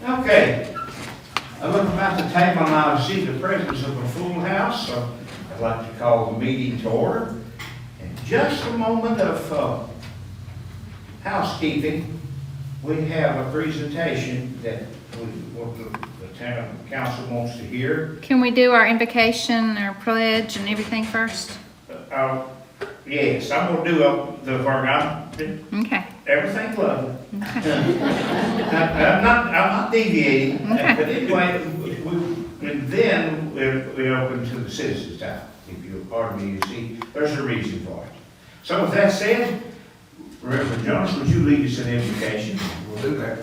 Okay, I look about the table and I see the presence of a full house, so I'd like to call the meeting to order. And just a moment of housekeeping, we have a presentation that the town council wants to hear. Can we do our invocation, our pledge and everything first? Yes, I'm gonna do the work. Okay. Everything's lovely. I'm not deviating, Okay. but anyway, and then we open to the citizens' time. If you'll pardon me, you see, there's a reason for it. So with that said, Reverend Jones, would you lead us in invocation? We'll do that.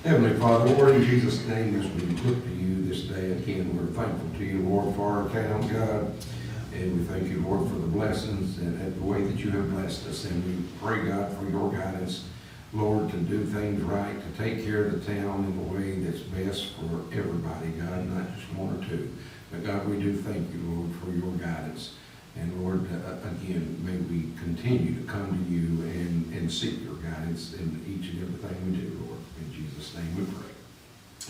Heavenly Father, Lord, in Jesus' name, as we look to you this day, again, we're thankful to you, Lord, for our town, God. And we thank you, Lord, for the blessings and the way that you have blessed us. And we pray, God, for your guidance, Lord, to do things right, to take care of the town in the way that's best for everybody, God, not just one or two. But God, we do thank you, Lord, for your guidance. And Lord, again, may we continue to come to you and seek your guidance in each and everything we do, Lord. In Jesus' name we pray.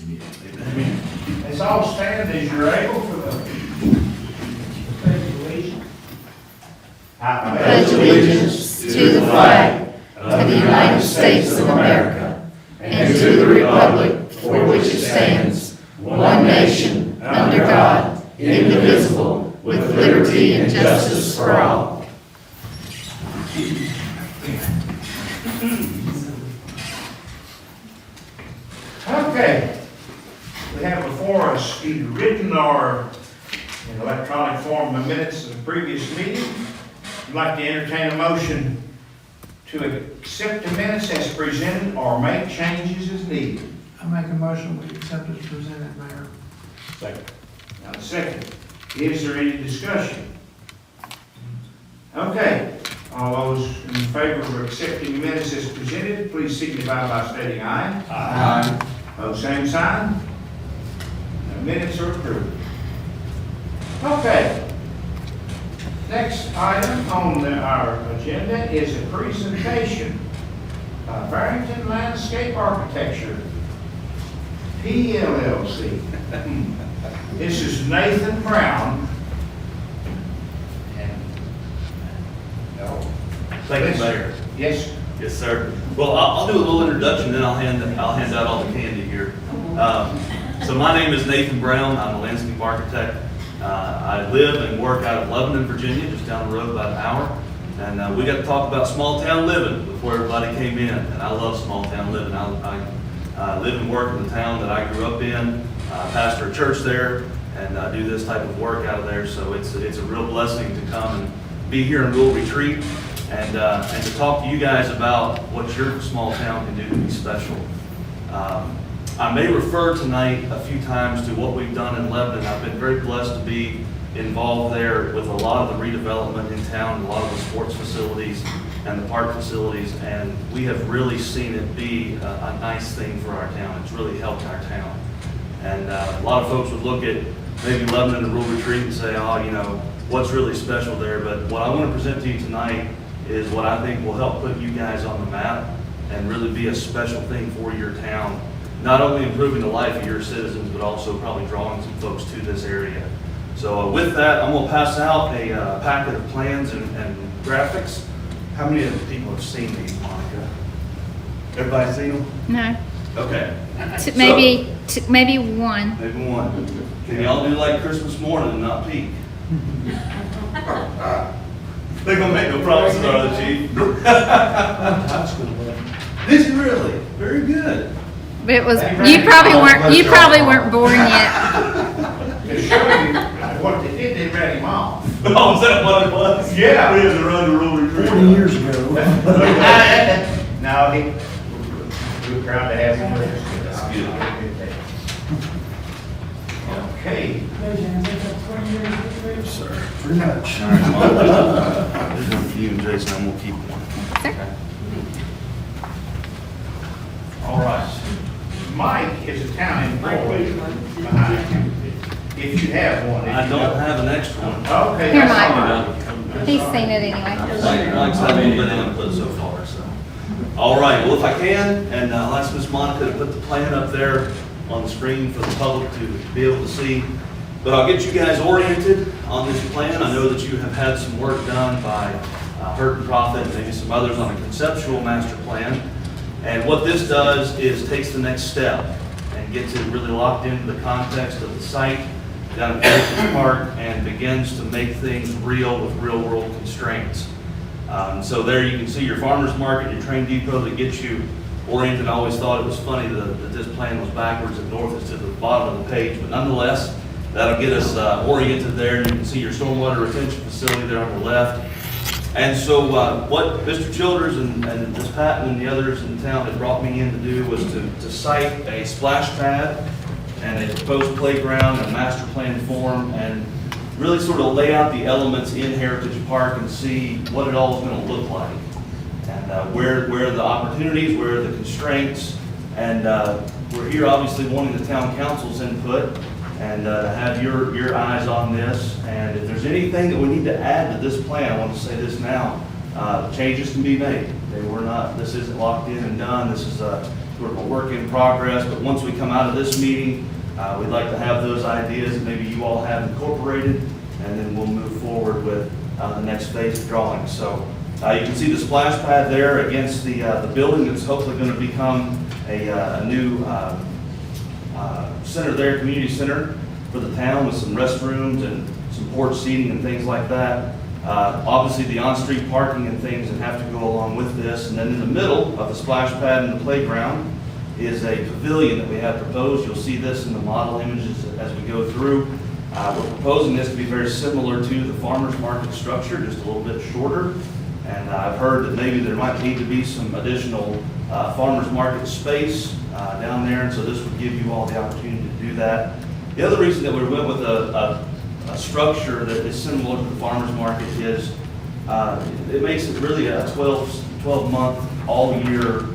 Amen. Amen. Let's all stand as you're able for the pledge of allegiance. I pledge allegiance to the flag of the United States of America and to the republic for which it stands, one nation, under God, indivisible, with liberty and justice for all. Okay, we have before us either written or in electronic form the minutes of the previous meeting. I'd like to entertain a motion to accept the minutes as presented or make changes as needed. I make a motion we accept as presented, Mayor. Second. Now the second, is there any discussion? Okay, all those in favor of accepting the minutes as presented, please signify by stating aye. Aye. Oh, same sign. The minutes are approved. Okay. Next item on our agenda is a presentation of Barrington Landscape Architecture, PLLC. This is Nathan Brown. And, no. Thank you, Mayor. Yes. Yes, sir. Well, I'll do a little introduction, then I'll hand out all the candy here. So my name is Nathan Brown. I'm a landscape architect. I live and work out of Lebanon, Virginia, just down the road about an hour. And we got to talk about small town living before everybody came in. And I love small town living. I live and work in the town that I grew up in. I pastor a church there, and I do this type of work out of there. So it's a real blessing to come and be here in Rural Retreat and to talk to you guys about what your small town can do to be special. I may refer tonight a few times to what we've done in Lebanon. I've been very blessed to be involved there with a lot of the redevelopment in town, a lot of the sports facilities and the park facilities, and we have really seen it be a nice thing for our town. It's really helped our town. And a lot of folks would look at maybe Lebanon and Rural Retreat and say, oh, you know, what's really special there? But what I want to present to you tonight is what I think will help put you guys on the map and really be a special thing for your town. Not only improving the life of your citizens, but also probably drawing some folks to this area. So with that, I'm going to pass out a packet of plans and graphics. How many of the people have seen these, Monica? Everybody seen them? No. Okay. Maybe one. Maybe one. Can y'all do like Christmas morning and not peek? They're going to make no promises, are they, Chief? Did you really? Very good. But it was, you probably weren't born yet. To show you what they did, they ran him off. Oh, is that what it was? Yeah. We had to run the Rural Retreat. 40 years ago. No, we're proud to have him with us. That's good. Okay. Sir. Pretty much. There's one for you and Jason, and we'll keep one. Sir. All right. Mike is a town employee behind you. If you have one. I don't have an extra one. Okay. Here, that's Mike. all right. He's seen it anyway. Mike's had a little bit of input so far, so. All right, well, if I can, and I'll ask Ms. Monica to put the plan up there on the screen for the public to be able to see. But I'll get you guys oriented on this plan. I know that you have had some work done by Hurt and Profit and maybe some others on a conceptual master plan. And what this does is takes the next step and gets it really locked into the context of the site down at Heritage Park and begins to make things real with real-world constraints. So there you can see your farmer's market, your train depot that gets you oriented. I always thought it was funny that this plan was backwards and north is to the bottom of the page, but nonetheless, that'll get us oriented there. And you can see your stormwater retention facility there on the left. And so what Mr. Childers and Ms. Patton and the others in town had brought me in to do was to cite a splash pad and a proposed playground and master plan form and really sort of lay out the elements in Heritage Park and see what it all is going to look like. And where the opportunities, where are the constraints. And we're here obviously wanting the town council's input and to have your eyes on this. And if there's anything that we need to add to this plan, I want to say this now, changes can be made. This isn't locked in and done. This is sort of a work in progress. But once we come out of this meeting, we'd like to have those ideas that maybe you all have incorporated, and then we'll move forward with the next phase of drawing. So you can see the splash pad there against the building that's hopefully going to become a new center there, community center for the town with some restrooms and some porch seating and things like that. Obviously the on-street parking and things that have to go along with this. And then in the middle of the splash pad and the playground is a pavilion that we have proposed. You'll see this in the model images as we go through. We're proposing this to be very similar to the farmer's market structure, just a little bit shorter. And I've heard that maybe there might need to be some additional farmer's market space down there, and so this would give you all the opportunity to do that. The other reason that we went with a structure that is similar to the farmer's market is it makes it really a 12-month, all-year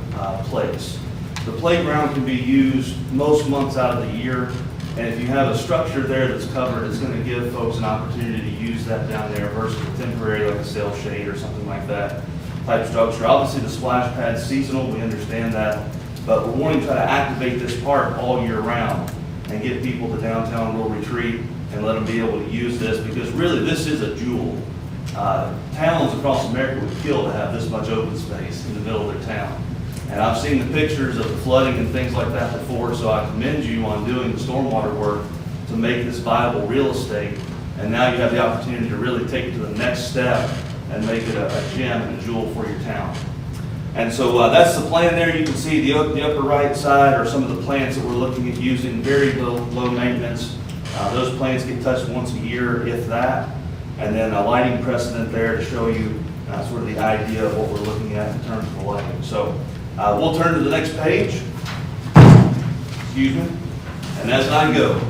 place. The playground can be used most months out of the year, and if you have a structure there that's covered, it's going to give folks an opportunity to use that down there versus a temporary, like a sail shade or something like that type structure. Obviously, the splash pad's seasonal, we understand that, but we're wanting to try to activate this park all year round and get people to downtown Rural Retreat and let them be able to use this, because really this is a jewel. Towns across America would kill to have this much open space in the middle of their town. And I've seen the pictures of the flooding and things like that before, so I commend you on doing the stormwater work to make this viable real estate. And now you have the opportunity to really take it to the next step and make it a gem and a jewel for your town. And so that's the plan there. You can see the upper right side are some of the plants that we're looking at using, very low maintenance. Those plants get touched once a year, if that. And then a lighting precedent there to show you sort of the idea of what we're looking at in terms of the lighting. So we'll turn to the next page. Excuse me. And as I go,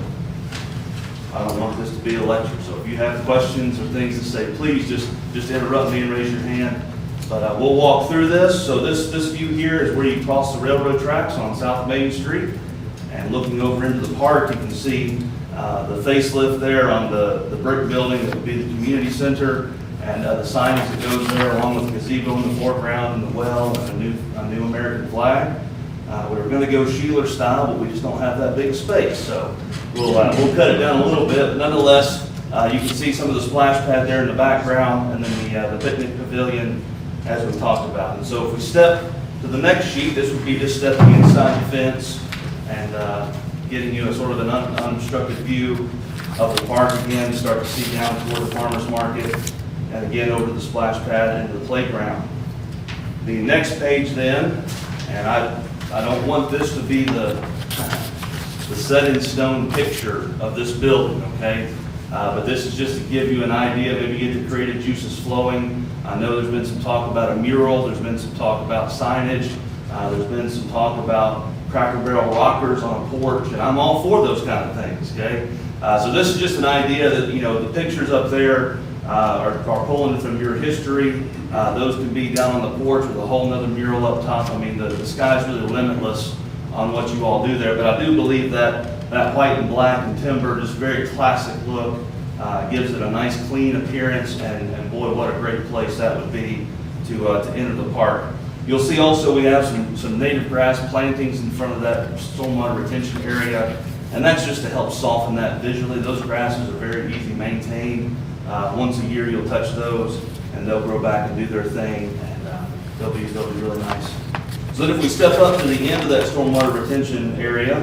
I don't want this to be a lecture, so if you have questions or things to say, please just interrupt me and raise your hand. But we'll walk through this. So this view here is where you cross the railroad tracks on South Main Street. And looking over into the park, you can see the facelift there on the brick building that would be the community center, and the signage that goes there along with the gazebo in the foreground and the well and a new American flag. We were going to go Sheeler style, but we just don't have that big space. So we'll cut it down a little bit, but nonetheless, you can see some of the splash pad there in the background, and then the picnic pavilion as we talked about. And so if we step to the next sheet, this would be just stepping inside the fence and getting you a sort of an unobstructed view of the park again, start to see down toward the farmer's market, and again over the splash pad and into the playground. The next page then, and I don't want this to be the set in stone picture of this building, okay? But this is just to give you an idea, maybe get the creative juices flowing. I know there's been some talk about a mural, there's been some talk about signage, there's been some talk about Cracker Barrel rockers on a porch, and I'm all for those kind of things, okay? So this is just an idea that, you know, the pictures up there are pulling from your history. Those can be down on the porch with a whole nother mural up top. I mean, the sky's really limitless on what you all do there, but I do believe that white and black and timber, just very classic look, gives it a nice clean appearance, and boy, what a great place that would be to enter the park. You'll see also we have some native grass plantings in front of that stormwater retention area, and that's just to help soften that visually. Those grasses are very easy to maintain. Once a year you'll touch those and they'll grow back and do their thing, and they'll be really nice. So then if we step up to the end of that stormwater retention area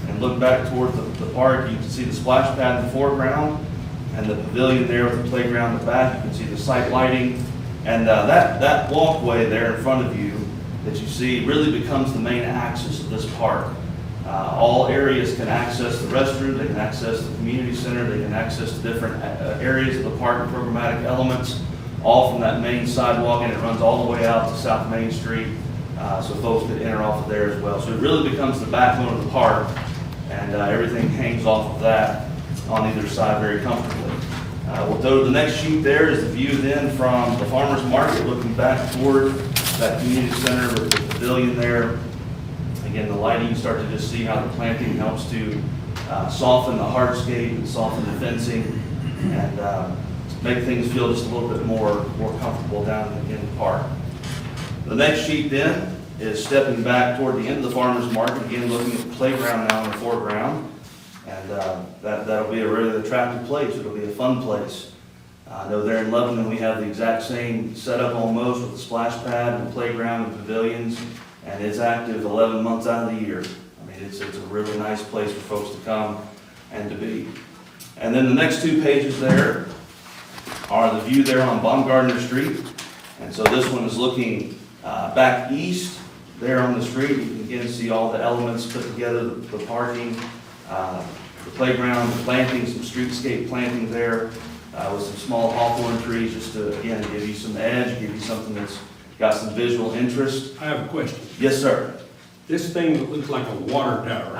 and look back toward the park, you can see the splash pad in the foreground and the pavilion there with the playground in the back. You can see the site lighting. And that walkway there in front of you that you see really becomes the main axis of this park. All areas can access the restroom, they can access the community center, they can access the different areas of the park and programmatic elements, all from that main sidewalk, and it runs all the way out to South Main Street, so folks could enter off of there as well. So it really becomes the backbone of the park, and everything hangs off of that on either side very comfortably. We'll go to the next sheet. There is the view then from the farmer's market, looking back toward that community center with the pavilion there. Again, the lighting, you start to just see how the planting helps to soften the hardscape and soften the fencing, and make things feel just a little bit more comfortable down in the park. The next sheet then is stepping back toward the end of the farmer's market, again looking at the playground now in the foreground. And that'll be a really attractive place. It'll be a fun place. I know there in Lebanon we have the exact same setup almost with the splash pad and the playground and pavilions, and it's active 11 months out of the year. I mean, it's a really nice place for folks to come and to be. And then the next two pages there are the view there on Baumgardner Street. And so this one is looking back east there on the street. You can again see all the elements put together, the parking, the playground, the planting, some streetscape planting there with some small hawthorn trees, just to, again, give you some edge, give you something that's got some visual interest. I have a question. Yes, sir. This thing that looks like a water tower,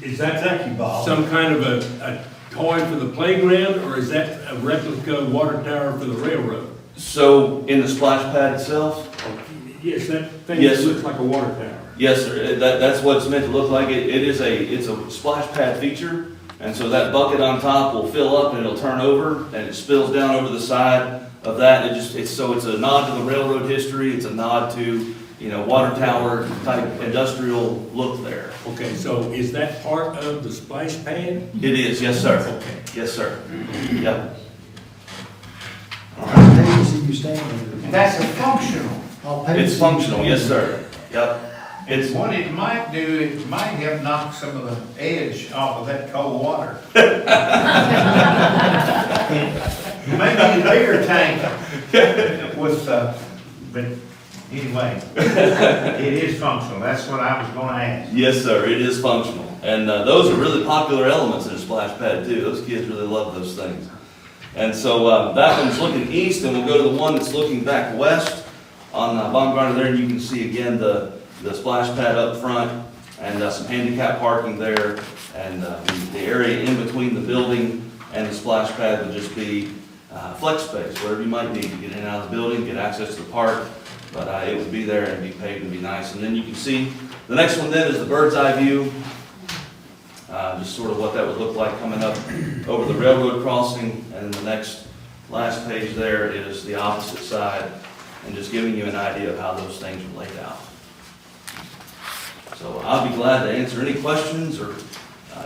is that Thank you, Bob. some kind of a toy for the playground, or is that a replica water tower for the railroad? So in the splash pad itself, Yes, that thing Yes, that sir. looks like a water tower. yes, sir. That's what it's meant to look like. It's a splash pad feature, and so that bucket on top will fill up and it'll turn over, and it spills down over the side of that. It's a nod to the railroad history. It's a nod to, water tower type industrial look there. Okay, so is that part of the splash pad? It is, yes, sir. Okay. Yes, sir. Yep. David, see you standing. That's a functional. It's functional, yes, sir. Yep. It's What it might do, it might help knock some of the edge off of that cold water. Maybe a bigger tank with, but anyway, it is functional. That's what I was gonna ask. Yes, sir, it is functional. And those are really popular elements in a splash pad too. Those kids really love those things. And so that one's looking east, and we'll go to the one that's looking back west on Baumgartner there, and you can see again the splash pad up front and some handicap parking there. And the area in between the building and the splash pad would just be flex space, whatever you might need to get in and out of the building, get access to the park. But it would be there and be paved and be nice. And then you can see, the next one then is the bird's eye view. Just sort of what that would look like coming up over the railroad crossing. And then the last page there is the opposite side, and just giving you an idea of how those things are laid out. So I'll be glad to answer any questions or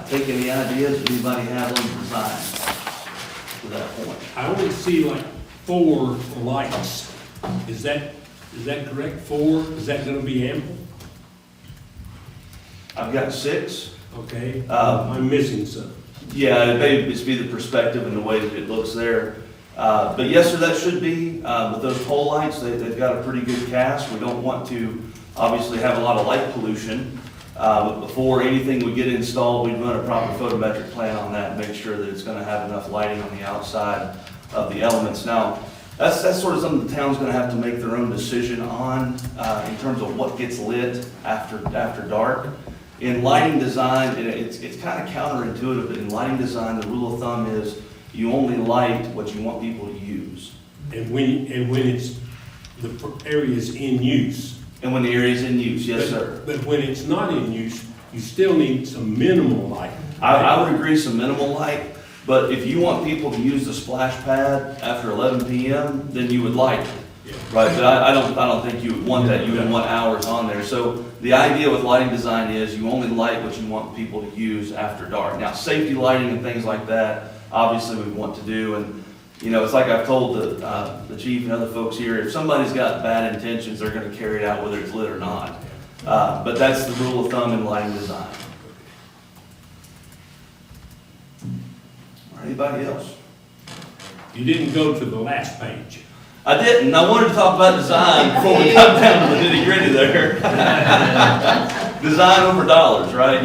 take any ideas that anybody has on the design to that point. I only see like 4 lights. Is that correct? 4? Is that gonna be ample? I've got 6. Okay, Um, I'm missing some. Yeah, it may just be the perspective and the way that it looks there. But yes, sir, that should be, with those pole lights, they've got a pretty good cast. We don't want to obviously have a lot of light pollution. But before anything would get installed, we'd run a proper photometric plan on that and make sure that it's gonna have enough lighting on the outside of the elements. Now, that's sort of something the town's gonna have to make their own decision on, in terms of what gets lit after dark. In lighting design, it's kind of counterintuitive, but in lighting design, the rule of thumb is you only light what you want people to use. And when it's, the area's in use. And when the area's in use, yes, sir. But when it's not in use, you still need some minimal light. I would agree some minimal light, but if you want people to use the splash pad after 11 PM, then you would light it. Right, but I don't think you would want that, you would want hours on there. So the idea with lighting design is you only light what you want people to use after dark. Now, safety lighting and things like that, obviously we want to do, and, you know, it's like I've told the chief and other folks here, if somebody's got bad intentions, they're gonna carry it out whether it's lit or not. But that's the rule of thumb in lighting design. Or anybody else? You didn't go to the last page. I didn't. I wanted to talk about design before we got down to the nitty gritty there. Design over dollars, right?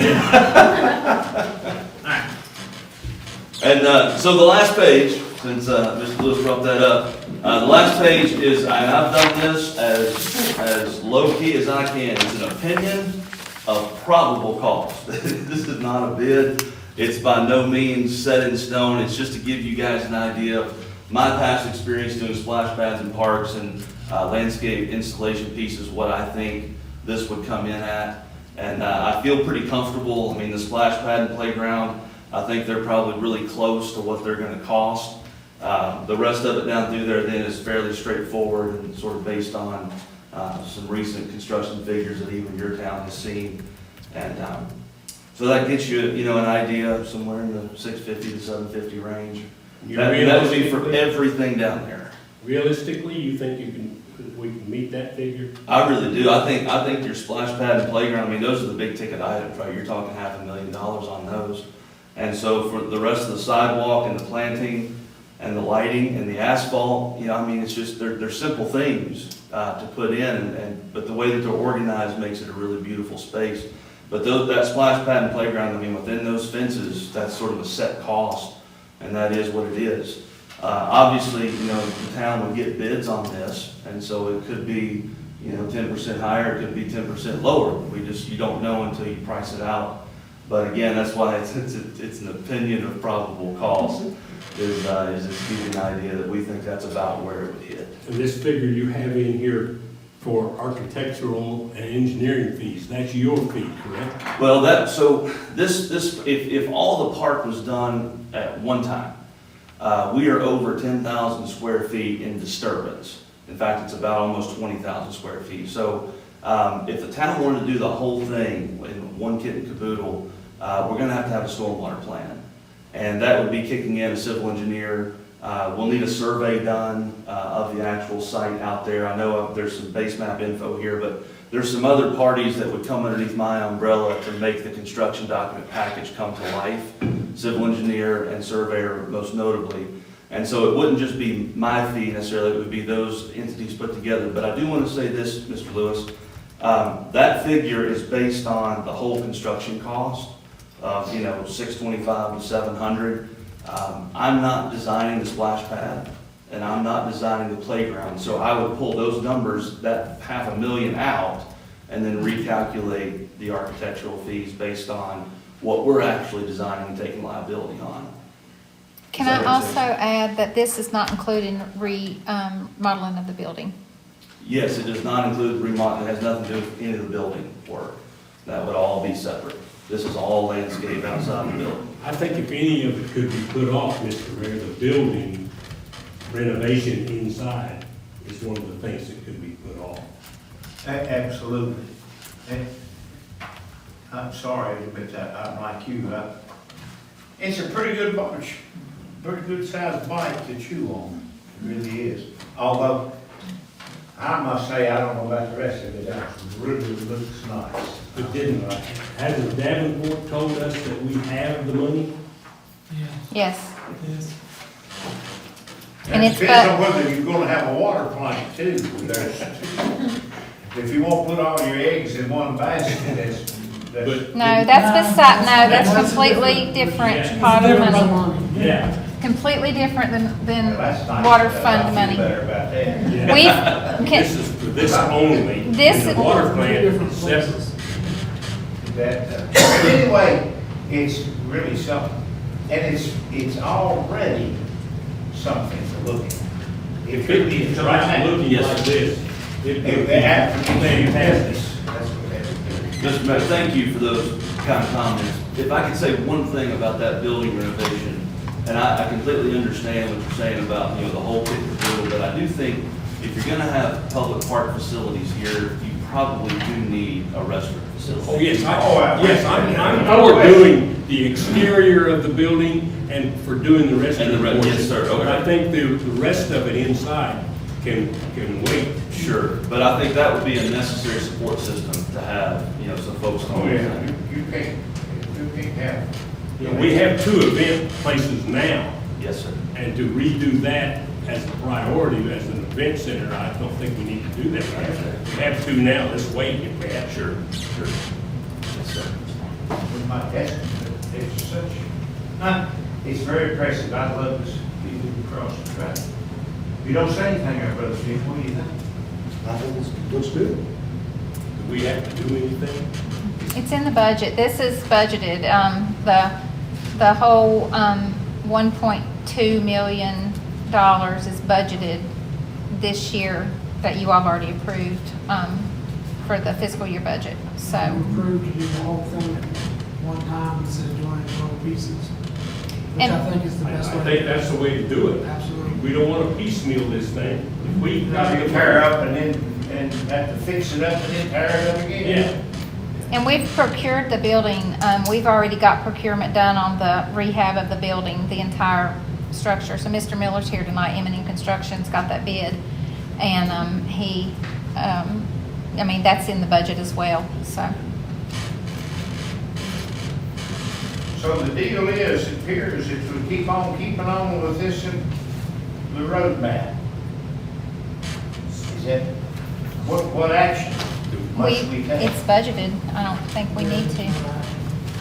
And so the last page, since Mr. Lewis brought that up, the last page is, and I've done this as low key as I can, is an opinion of probable cost. This is not a bid. It's by no means set in stone. It's just to give you guys an idea of my past experience doing splash pads in parks and landscape installation pieces, what I think this would come in at. And I feel pretty comfortable. I mean, the splash pad and playground, I think they're probably really close to what they're gonna cost. The rest of it down through there then is fairly straightforward and sort of based on some recent construction figures that even your town has seen. And so that gets you, you know, an idea of somewhere in the 650 to 750 range. That would be for everything down there. Realistically, you think we can meet that figure? I really do. I think your splash pad and playground, I mean, those are the big ticket items, right? You're talking $500,000 on those. And so for the rest of the sidewalk and the planting and the lighting and the asphalt, you know, I mean, it's just, they're simple things to put in, but the way that they're organized makes it a really beautiful space. But that splash pad and playground, I mean, within those fences, that's sort of a set cost. And that is what it is. Obviously, you know, the town would get bids on this, and so it could be, you know, 10% higher, it could be 10% lower. You don't know until you price it out. But again, that's why it's an opinion of probable cost, is just to give you an idea that we think that's about where it would hit. And this figure you have in here for architectural and engineering fees, that's your fee, correct? Well, if all the park was done at one time, we are over 10,000 square feet in disturbance. In fact, it's about almost 20,000 square feet. So if the town wanted to do the whole thing in one kit and caboodle, we're gonna have a stormwater plan. And that would be kicking in a civil engineer. We'll need a survey done of the actual site out there. I know there's some base map info here, but there's some other parties that would come underneath my umbrella to make the construction document package come to life. Civil engineer and surveyor most notably. And so it wouldn't just be my fee necessarily, it would be those entities put together. But I do want to say this, Mr. Lewis, that figure is based on the whole construction cost of, you know, $625 to $700. I'm not designing the splash pad, and I'm not designing the playground, so I would pull those numbers, that $500,000 out, and then recalculate the architectural fees based on what we're actually designing and taking liability on. Can Does I that make also sense? add that this is not including remodeling of the building? Yes, it does not include remodel, it has nothing to do with any of the building work. That would all be separate. This is all landscape outside the building. I think if any of it could be put off, Mr. Mayor, the building renovation inside is one of the things that could be put off. Absolutely. And I'm sorry, but I'm like you. It's a pretty good bunch, pretty good sized bite to chew on. It really is. Although, I must say, I don't know about the rest of it, it really looks nice. But hasn't Davenport told us that we have the money? Yes. Yes. And It it's depends on whether you're gonna have a water plant too. If you won't put all your eggs in one basket, that's. No, that's completely different pot of money. Yeah. Completely different than That's nice. water I fund feel money. better about that. Yeah. We've, This is for this only. This- And the water plant is separate. Anyway, it's really something, and it's already something to look at. If it is right looking Yes, like sir. this, it would be If they have to be fantastic. that's what they have to do. Mr. Mayor, thank you for those kind of comments. If I could say one thing about that building renovation, and I completely understand what you're saying about, you know, the whole pit and caboodle, but I do think if you're gonna have public park facilities here, you probably do need a restroom facility. Oh, yes, Oh, I'm for doing the exterior of the building and for doing the rest of And the the rest, portion. yes, sir, But I okay. think the rest of it inside can wait. Sure, but I think that would be a necessary support system to have, you know, so folks. Oh, yeah, you can't have. You know, we have 2 event places now, Yes, sir. and to redo that as a priority, as an event center, I don't think we need to do that right now. We have 2 now, let's wait if we have. Sure, sure. Yes, sir. With my testing, but it's such, it's very impressive. I love this people who cross the track. You don't say anything there, Brother Steve, what do you think? I think it looks good. Do we have to do anything? It's in the budget. This is budgeted. The whole, $1.2 million is budgeted this year that you all have already approved, for the fiscal year budget, so. We approved to do the whole thing at one time instead of doing it in little pieces, which And- I think is the I best way. think that's the way to do it. Absolutely. We don't want to piecemeal this thing. If we Now you tear up and then have to fix it up and then tear it up again. Yeah. And we've procured the building, we've already got procurement done on the rehab of the building, the entire structure. So Mr. Miller's here tonight, M&M Construction's got that bid, and, I mean, that's in the budget as well, so. So the deal is, it appears, if we keep on keeping on with this, the roadmap. Is that, what action must we take? It's budgeted, I don't think we need to.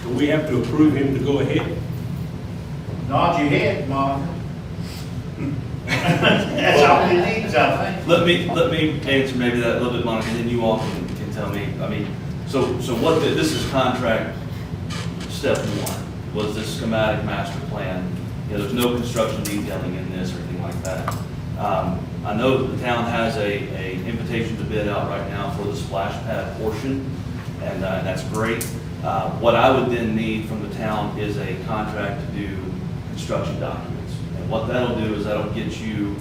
Do we have to approve him to go ahead? Nod your head, Mark. That's all he needs, I think. Let me answer maybe that a little bit, Monica, and then you all can tell me. I mean, so what, this is contract step 1, was this schematic master plan. You know, there's no construction detailing in this or anything like that. I know that the town has a invitation to bid out right now for the splash pad portion, and that's great. What I would then need from the town is a contract to do construction documents. And what that'll do is that'll get you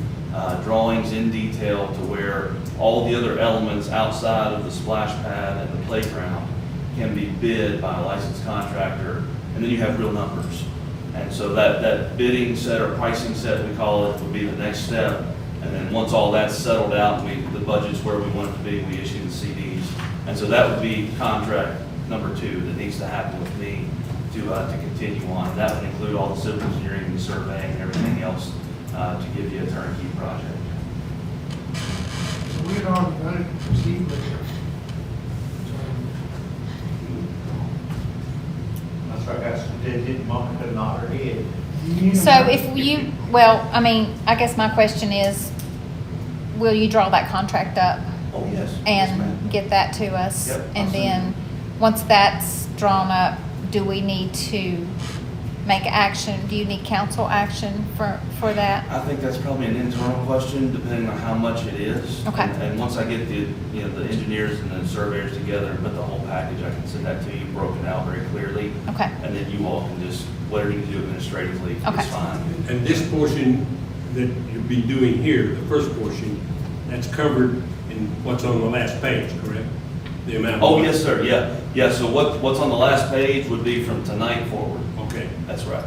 drawings in detail to where all the other elements outside of the splash pad and the playground can be bid by a licensed contractor, and then you have real numbers. And so that bidding set or pricing set, we call it, would be the next step. And then once all that's settled out, the budget's where we want it to be, we issue the CDs. And so that would be contract number 2 that needs to happen with me to continue on. That would include all the civil engineering, the surveying, and everything else to give you a turnkey project. So we had already voted to proceed with it. That's right, that's, did Monica nod her head? So if you, well, I mean, I guess my question is, will you draw that contract up Oh, yes. Yes, ma'am. and get that to us? Yep, And absolutely. then, once that's drawn up, do we need to make action? Do you need council action for that? I think that's probably an internal question, depending on how much it is. Okay. And once I get the engineers and the surveyors together and put the whole package, I can send that to you broken out very clearly. Okay. And then you all can just, whatever you can do administratively Okay. is fine. And this portion that you'll be doing here, the first portion, that's covered in what's on the last page, correct? The amount. of Oh, money. yes, sir, yeah. Yeah, so what's on the last page would be from tonight forward. Okay, That's right.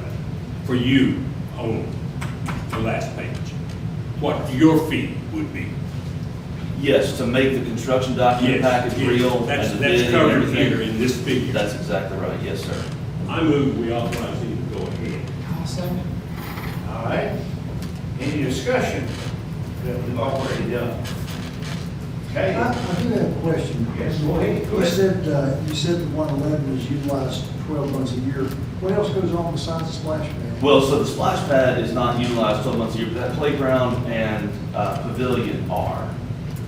for you on the last page, what your fee would be. Yes, to make the construction document package real and That's the bidding and covered here everything. in this figure. That's exactly right, yes, sir. I move we authorize him to go ahead. I'll second. All right, any discussion that we've already done? Okay, I do have a question. yes, go ahead. Go You ahead. said the 111 is utilized 12 months a year. What else goes on besides the splash pad? Well, so the splash pad is not utilized 12 months a year, but that playground and pavilion are.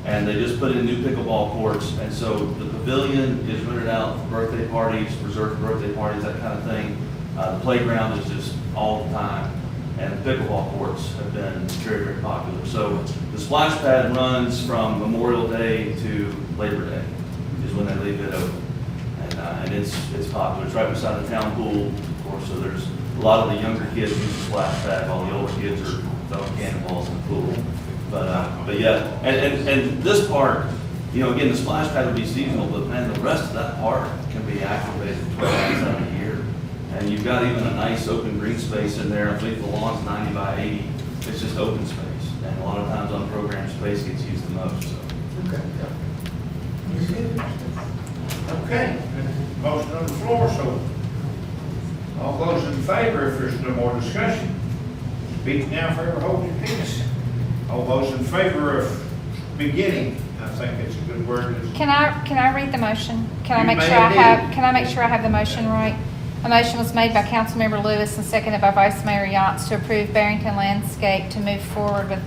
And they just put in new pickleball courts, and so the pavilion is rented out for birthday parties, reserved for birthday parties, that kind of thing. The playground is just all the time, and the pickleball courts have been very, very popular. So the splash pad runs from Memorial Day to Labor Day, is when they leave it open. And it's popular. It's right beside the town pool, of course, so there's a lot of the younger kids use the splash pad while the older kids are throwing cannonballs in the pool. But yeah, and this park, you know, again, the splash pad would be seasonal, but man, the rest of that park can be activated 12 months out of the year. And you've got even a nice open green space in there. I believe the lawn's 90 by 80. It's just open space. And a lot of times unprogrammed space gets used the most, so. Okay. Okay, motion on the floor, so all those in favor, if there's no more discussion, speak now, forever hold your peace. All those in favor of beginning, I think it's a good word. Can I read the motion? Can I You make may sure I indeed. have, can I make sure I have the motion right? A motion was made by Councilmember Lewis and seconded by Vice Mayor Yachts to approve Barrington Landscape to move forward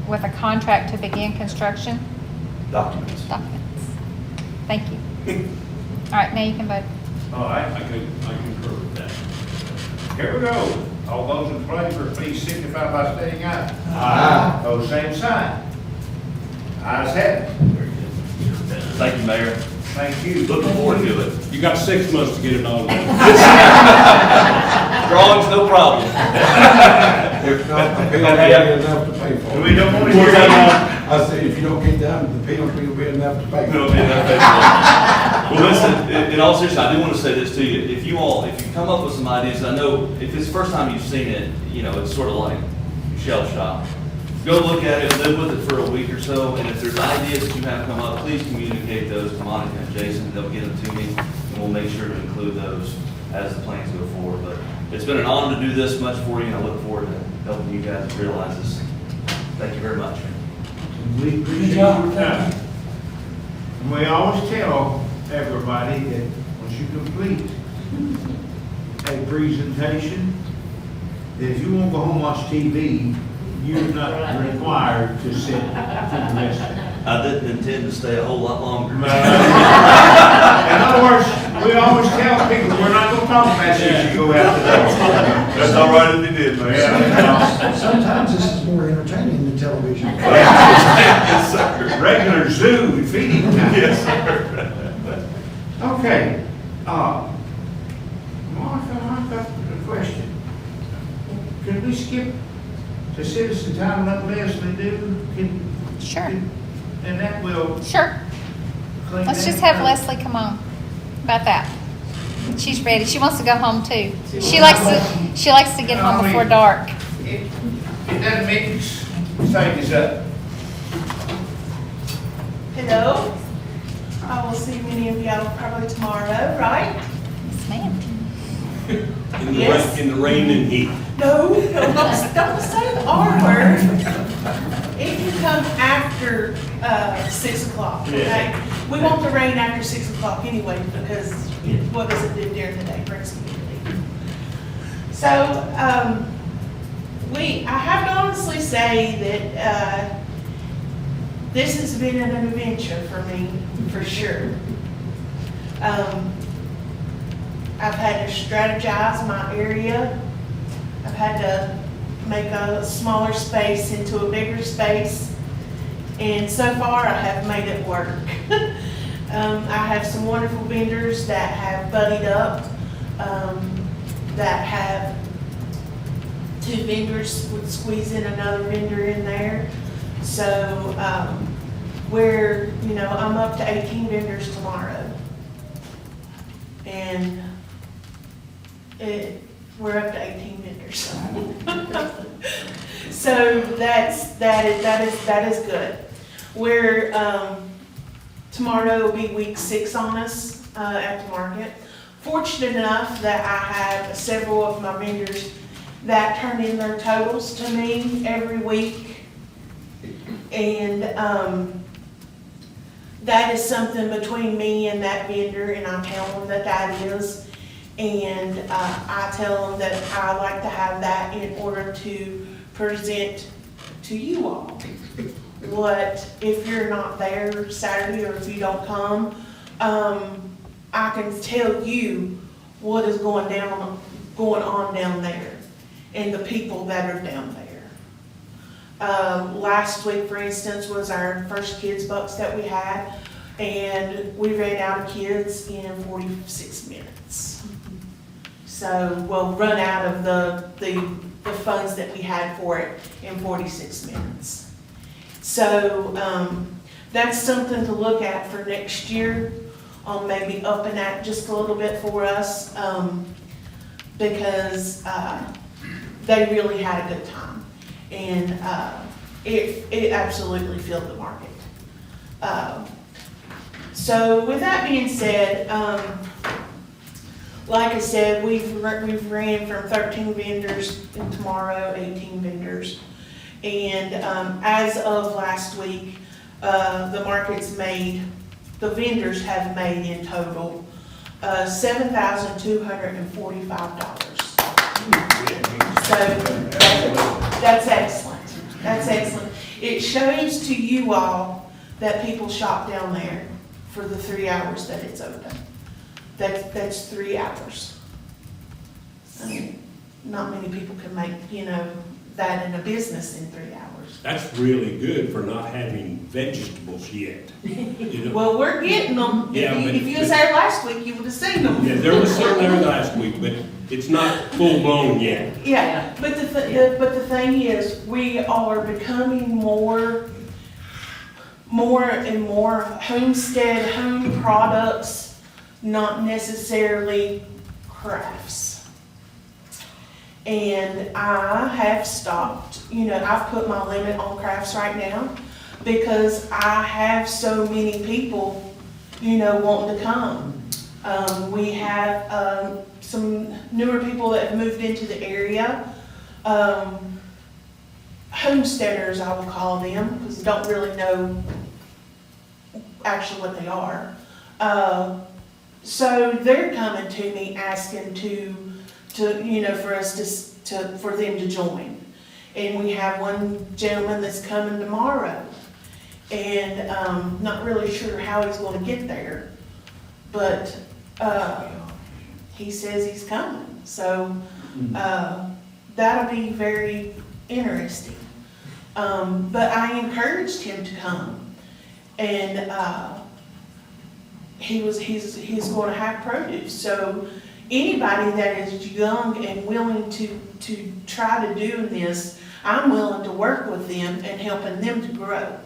with a contract to begin construction Documents. documents. Thank you. All right, now you can vote. All right, I concur with that. here we go. All those in favor, please signify by stating aye. Aye. Those same sign. Ayes have it. Thank you, Mayor. Thank you. Looking forward to it. You got 6 months to get it all done. Drawings, no problem. If not, the penalty will be enough to pay for. We don't want to Where's hear that that. I said, if you don't get done, the penalty will be enough to pay It'll for. be enough. Well, listen, in all seriousness, I do want to say this to you. If you come up with some ideas, I know if it's the first time you've seen it, you know, it's sort of like shell shock. Go look at it, live with it for a week or so, and if there's ideas that you have come up, please communicate those to Monica and Jason. They'll get them to me, and we'll make sure to include those as the plans go forward. But it's been an honor to do this much for you, and I look forward to helping you guys realize this. Thank you very much. We appreciate your time. And we always tell everybody that once you complete a presentation, that if you want to go home and watch TV, you're not required to sit through the rest of it. I didn't intend to stay a whole lot longer. In other words, we always tell people, we're not going to talk about this, you go out the door. That's all right if you did, Yeah. Sometimes this is more entertaining than television. Yes, sir. Regular zoo feeding time. Yes, sir. Okay, Martha, I've got a question. Can we skip the citizen time and let Leslie do? Sure. And that will Sure. clean Let's that just have up. Leslie come on. About that. She's ready. She wants to go home too. She likes to get home before dark. It doesn't mix things up. Hello. I will see many of y'all probably tomorrow, right? Yes, ma'am. Yes. In the rain and heat. No, don't say the R word. It can come after 6 o'clock, okay? We want the rain after 6 o'clock anyway, because what does it do during the day? Brings community. So, I have to honestly say that this has been an adventure for me, for sure. I've had to strategize my area. I've had to make a smaller space into a bigger space. And so far, I have made it work. I have some wonderful vendors that have buddied up, that have 2 vendors would squeeze in another vendor in there. So, I'm up to 18 vendors tomorrow. And we're up to 18 vendors. So that is good. Tomorrow will be week 6 on us at the market. Fortunate enough that I have several of my vendors that turn in their totals to me every week. And that is something between me and that vendor, and I tell them that is. And I tell them that I like to have that in order to present to you all. What, if you're not there Saturday or if you don't come, I can tell you what is going on down there and the people that are down there. Last week, for instance, was our first Kids Bucks that we had, and we ran out of kids in 46 minutes. So we'll run out of the funds that we had for it in 46 minutes. So, that's something to look at for next year, on maybe upping that just a little bit for us, because, they really had a good time. And, it absolutely filled the market. So with that being said, like I said, we've ran from 13 vendors, and tomorrow 18 vendors. And as of last week, the vendors have made in total $7,245. So that's excellent. That's excellent. It shows to you all that people shop down there for the 3 hours that it's open. That's 3 hours. I mean, not many people can make, that in a business in 3 hours. That's really good for not having vegetables yet. You know? Well, we're getting them. Yeah, If you was there last week, you would have seen them. Yeah, there was some there last week, but it's not full blown yet. Yeah, but the thing is, we are becoming more and more homestead, home products, not necessarily crafts. And I have stopped, I've put my limit on crafts right now because I have so many people, wanting to come. We have some newer people that have moved into the area. Homesteaders, I will call them, because I don't really know actually what they are. So they're coming to me asking for them to join. And we have one gentleman that's coming tomorrow. And not really sure how he's going to get there. But he says he's coming. So that'll be very interesting. But I encouraged him to come. And he's going to have produce. So anybody that is young and willing to try to do this, I'm willing to work with them and helping them to grow.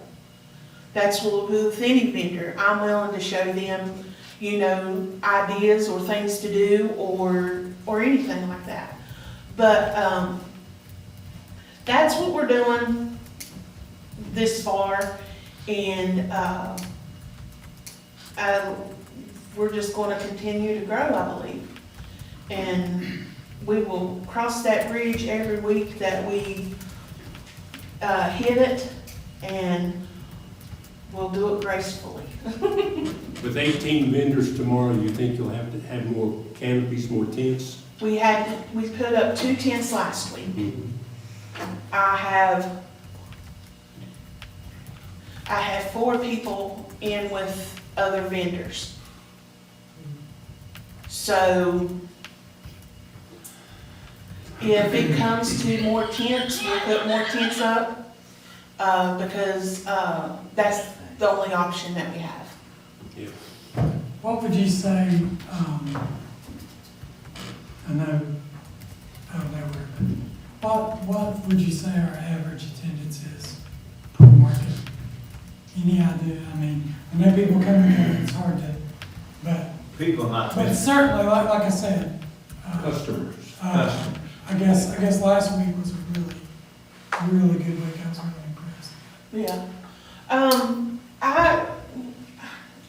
That's what we'll do with any vendor. I'm willing to show them, ideas or things to do or anything like that. But that's what we're doing this far, and we're just going to continue to grow, I believe. And we will cross that bridge every week that we hit it, and we'll do it gracefully. With 18 vendors tomorrow, you think you'll have to have more canopies, more tents? We put up 2 tents last week. Mhm. I have 4 people in with other vendors. So if it comes to more tents, we'll put more tents up, because that's the only option that we have. Yeah. What would you say, I know, what would you say our average attendance is per market? Any idea? I mean, I know people come in there, it's hard to, but certainly, like I said, Customers. I guess last week was a really good week. I was really impressed. Yeah.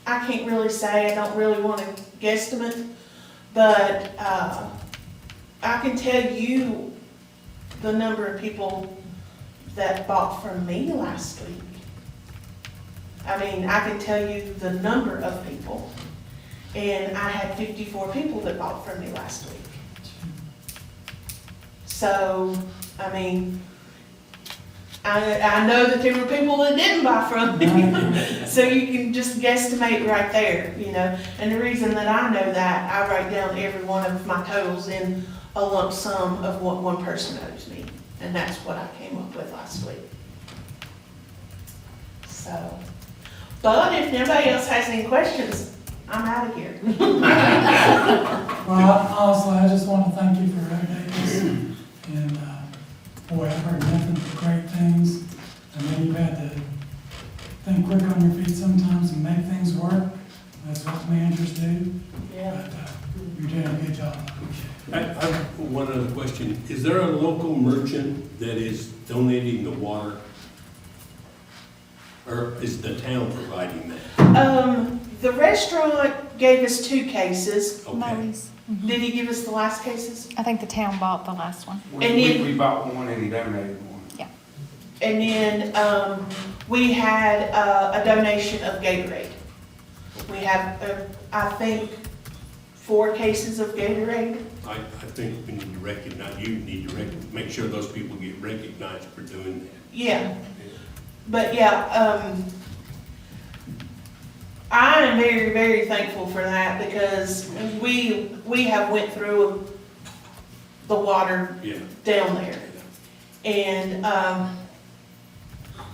I can't really say, I don't really want to guesstimate, but I can tell you the number of people that bought from me last week. I mean, I can tell you the number of people, and I had 54 people that bought from me last week. So, I mean, I know that there were people that didn't buy from me, so you can just guesstimate right there, And the reason that I know that, I write down every one of my totals in a lump sum of what one person owes me, and that's what I came up with last week. So, but if nobody else has any questions, I'm out of here. Well, honestly, I just want to thank you for updating us. And, boy, I've heard nothing but great things. I know you've had to things work, that's what managers do, Yeah. but, you're doing a good job, I appreciate it. I have one other question. Is there a local merchant that is donating the water? Or is the town providing that? The restaurant gave us 2 cases. Okay. Moe's. Did he give us the last cases? I think the town bought the last one. We, And then- we bought one and he donated one. And then, we had, a donation of Gatorade. We have, I think, 4 cases of Gatorade. I think we need to recognize, you need to make sure those people get recognized for doing that. Yeah. But yeah, I am very, very thankful for that because we have went through the water Yeah. down there. And,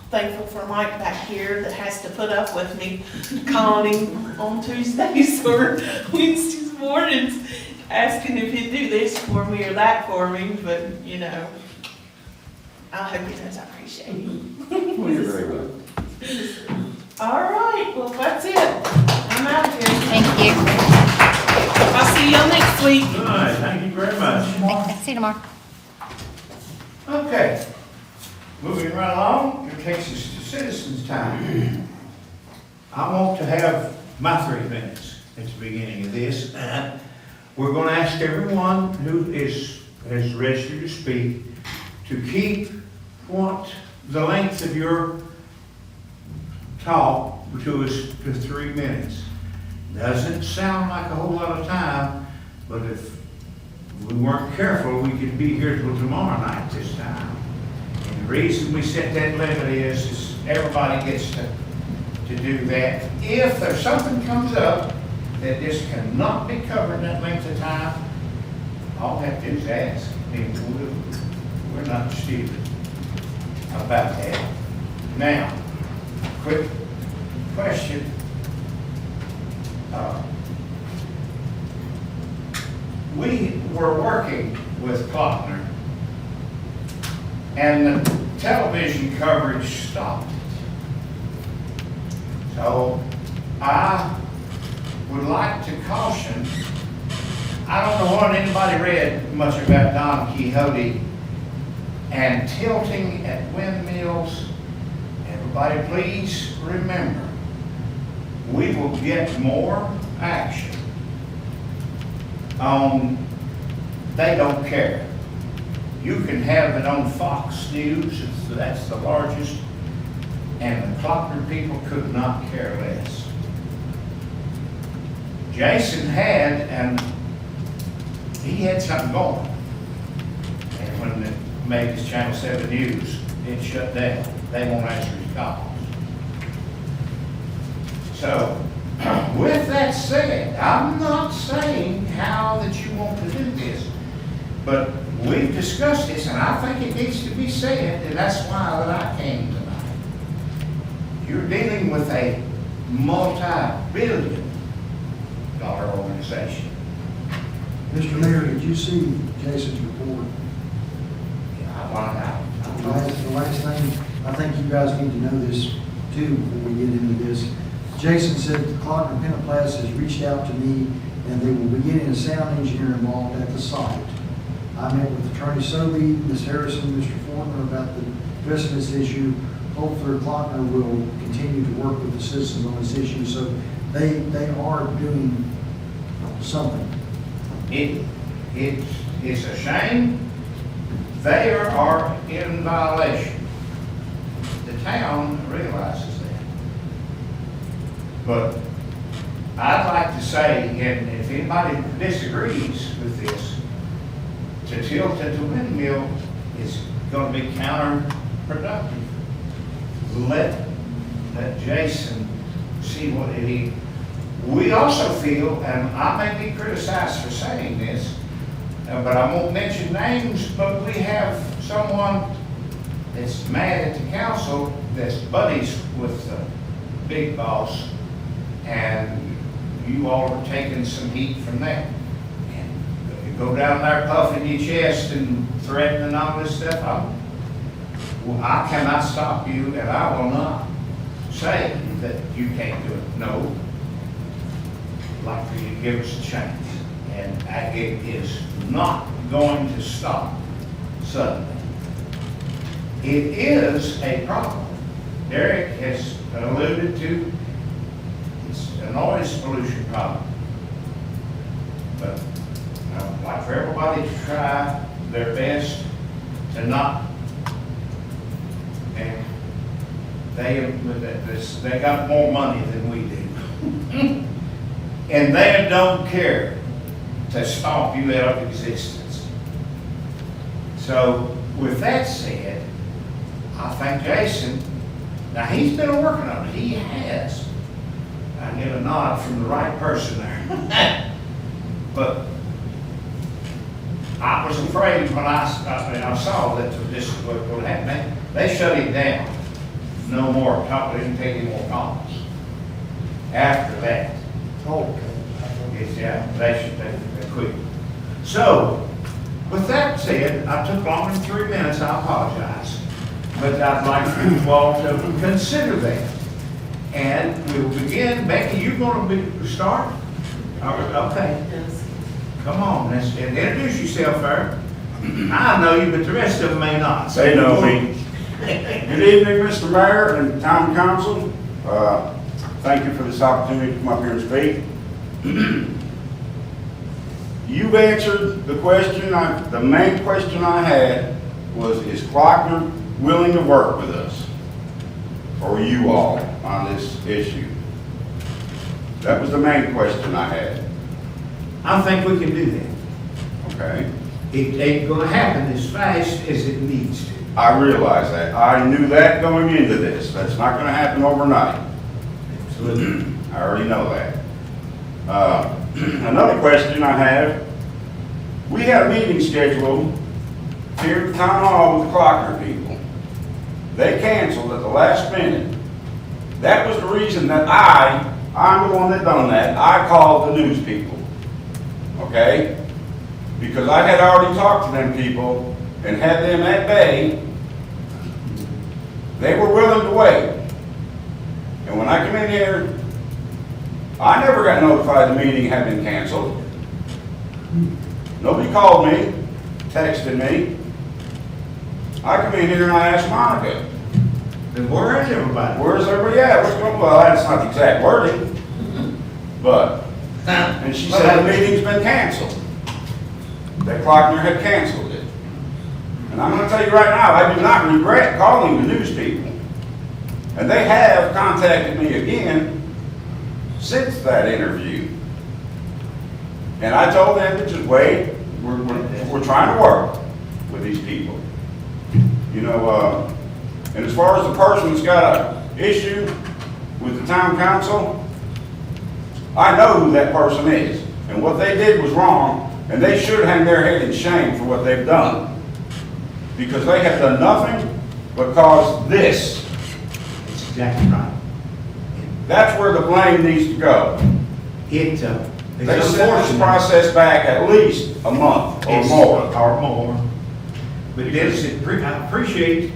thankful for Mike back here that has to put up with me calling him on Tuesdays or Wednesdays mornings, asking if he'd do this for me or that for me, but, you know, I hope he knows I appreciate him. Well, you're very welcome. All right, well, that's it. I'm out of here. Thank you. I'll see y'all next week. All right, thank you very much. See you tomorrow. Okay, moving right along, it takes us to citizens' time. I want to have my 3 minutes at the beginning of this. We're going to ask everyone who has registered to speak to keep the length of your talk to 3 minutes. Doesn't sound like a whole lot of time, but if we weren't careful, we could be here till tomorrow night this time. And the reason we set that limit is everybody gets to do that. If there's something comes up that just cannot be covered that length of time, all we have to do is ask. And we're not stupid about that. Now, quick question. We were working with Klockner, and the television coverage stopped. So I would like to caution, I don't know what anybody read much about Don Quixote and tilting at windmills. Everybody please remember, we will get more action on They Don't Care. You can have it on Fox News, that's the largest, and the Klockner people could not care less. Jason and he had something going. And when it made his Channel 7 News, it shut down. They won't answer his calls. So, with that said, I'm not saying how that you want to do this, but we've discussed this, and I think it needs to be said, and that's why that I came tonight. You're dealing with a multi-billion-dollar organization. Mr. Mayor, did you see Jason's report? I want out. The last thing, I think you guys need to know this too before we get into this. Jason said the Klockner Pentaplast has reached out to me and they will be getting a sound engineer involved at the site. I met with Attorney Sobey, Ms. Harrison, Mr. Fortner about addressing this issue. Hopefully Klockner will continue to work with the citizens on this issue, so they are doing something. It's a shame. They are in violation. The town realizes that. But I'd like to say, and if anybody disagrees with this, to tilt at the windmill is going to be counterproductive. Let Jason see what he. We also feel, and I may be criticized for saying this, but I won't mention names, but we have someone that's mad at the council that's buddies with the big boss, and you all are taking some heat from that. And you go down there puffing your chest and threatening all this stuff, I cannot stop you, and I will not say that you can't do it. No. I'd like for you to give us a chance. And it is not going to stop suddenly. It is a problem. Derek has alluded to, it's a noise pollution problem. But I'd like for everybody to try their best to not, and they got more money than we do. And they don't care to stomp you out of existence. So with that said, I think Jason, now he's been working on it, he has. I get a nod from the right person there. But I was afraid when I saw that this was what would happen. They shut him down. No more talk, they didn't take any more calls. After that. Yes, yeah, they quit. So, with that said, I took longer than 3 minutes, I apologize. But I'd like for you all to consider that. And we'll begin. Becky, you going to start? Okay. Come on, and introduce yourself, sir. I know you, but the rest of them may not. They know me. Good evening, Mr. Mayor and Town Council. Thank you for this opportunity to come up here and speak. You've answered the question, the main question I had was, is Klockner willing to work with us, or you all, on this issue? That was the main question I had. I think we can do that. Okay? It ain't gonna happen as fast as it needs to. I realize that. I knew that going into this. That's not gonna happen overnight. Absolutely. I already know that. Another question I have, we had a meeting scheduled here at the town hall with the Klockner people. They canceled at the last minute. That was the reason that I'm the one that done that. I called the news people, okay? Because I had already talked to them people and had them at bay. They were willing to wait. And when I come in here, I never got notified the meeting had been canceled. Nobody called me, texted me. I come in here and I ask Monica, Then where is everybody? where's everybody at? What's going on? Well, that's not the exact wording, but, and she said the meeting's been canceled. That Klockner had canceled it. And I'm gonna tell you right now, I do not regret calling the news people. And they have contacted me again since that interview. And I told them to just wait, we're trying to work with these people. You know, and as far as the person that's got an issue with the town council, I know who that person is. And what they did was wrong, and they should hang their head in shame for what they've done. Because they have done nothing but cause this. That's exactly right. That's where the blame needs to go. It's They set this unfortunate. process back at least a month or more. Or more. But Dennis, I appreciate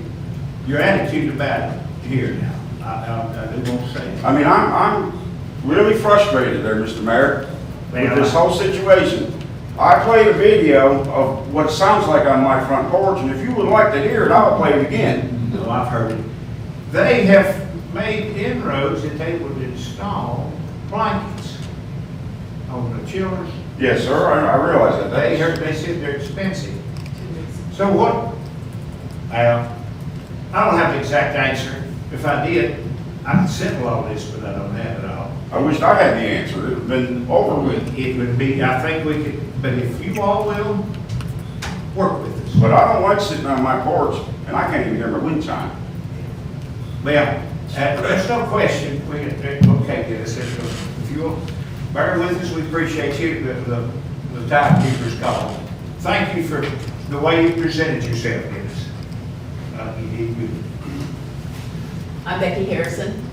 your attitude about it here now. I do want to say that. I mean, I'm really frustrated there, Mr. Mayor, with this whole situation. I played a video of what sounds like on my front porch, and if you would like to hear it, I'll play it again. No, I've heard it. They have made inroads that they would install blankets on the children. Yes, sir, I realize that. They said they're expensive. So what, I don't have the exact answer. If I did, I could settle all this, but I don't have it all. I wished I had the answer. It would have been over with. It would be, I think we could, but if you all will, work with us. But I don't like sitting on my porch, and I can't even hear my wind chime. Well, there's no question, okay, Dennis, if you'll bear with us, we appreciate you, the timekeeper's call. Thank you for the way you presented yourself, Dennis. You did good. I'm Becky Harrison,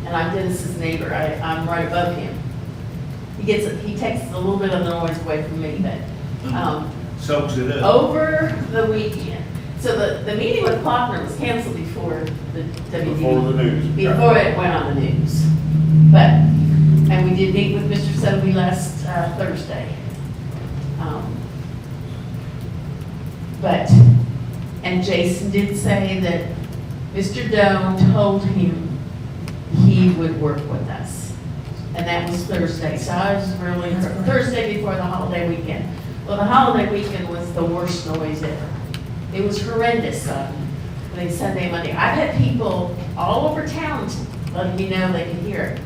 and I'm Dennis's neighbor. I'm right above him. He takes a little bit of the noise away from me, but, Soaks it up. over the weekend, So the meeting with Klockner was canceled before the WD. Before the news. Before it went on the news. But, and we did meet with Mr. Sobey last Thursday. But, and Jason did say that Mr. Doan told him he would work with us. And that was Thursday, so I was really, Thursday before the holiday weekend. Well, the holiday weekend was the worst noise ever. It was horrendous, like Sunday, Monday. I've had people all over town letting me know they could hear it.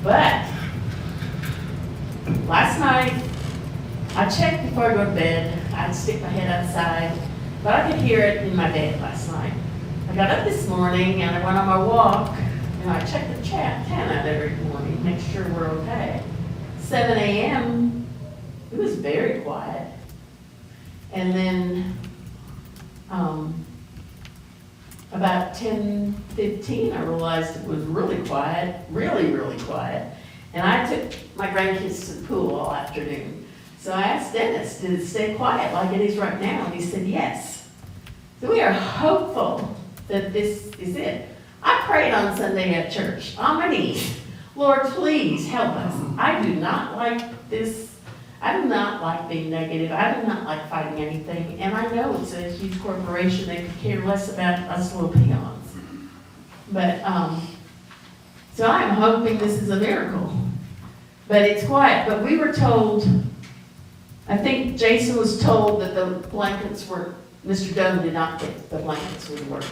But last night, I checked before I go to bed. I'd stick my head outside, but I could hear it in my bed last night. I got up this morning and I went on my walk, and I checked the chat out every morning, make sure we're okay. 7 a.m., it was very quiet. And then about 10:15, I realized it was really quiet, really, really quiet. And I took my grandkids to the pool all afternoon. So I asked Dennis, did it stay quiet like it is right now? And he said, yes. So we are hopeful that this is it. I prayed on Sunday at church, on my knees. Lord, please help us. I do not like this. I do not like being negative. I do not like fighting anything. And I know it's a huge corporation. They could care less about us little peons. But, so I'm hoping this is a miracle. But it's quiet. But we were told, I think Jason was told that the blankets were, Mr. Doan did not think the blankets would work.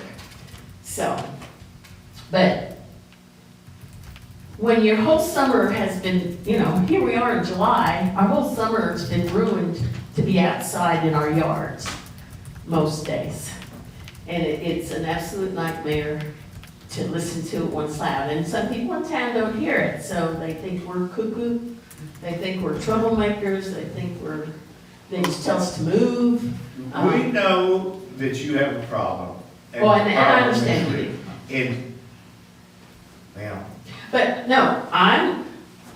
So, but when your whole summer has been, here we are in July, our whole summer has been ruined to be outside in our yards most days. And it's an absolute nightmare to listen to it when it's loud. And some people in town don't hear it, so they think we're cuckoo, they think we're troublemakers, they think they just tell us to move. We know that you have a problem. Well, and the I problem understand is you. Now, But no,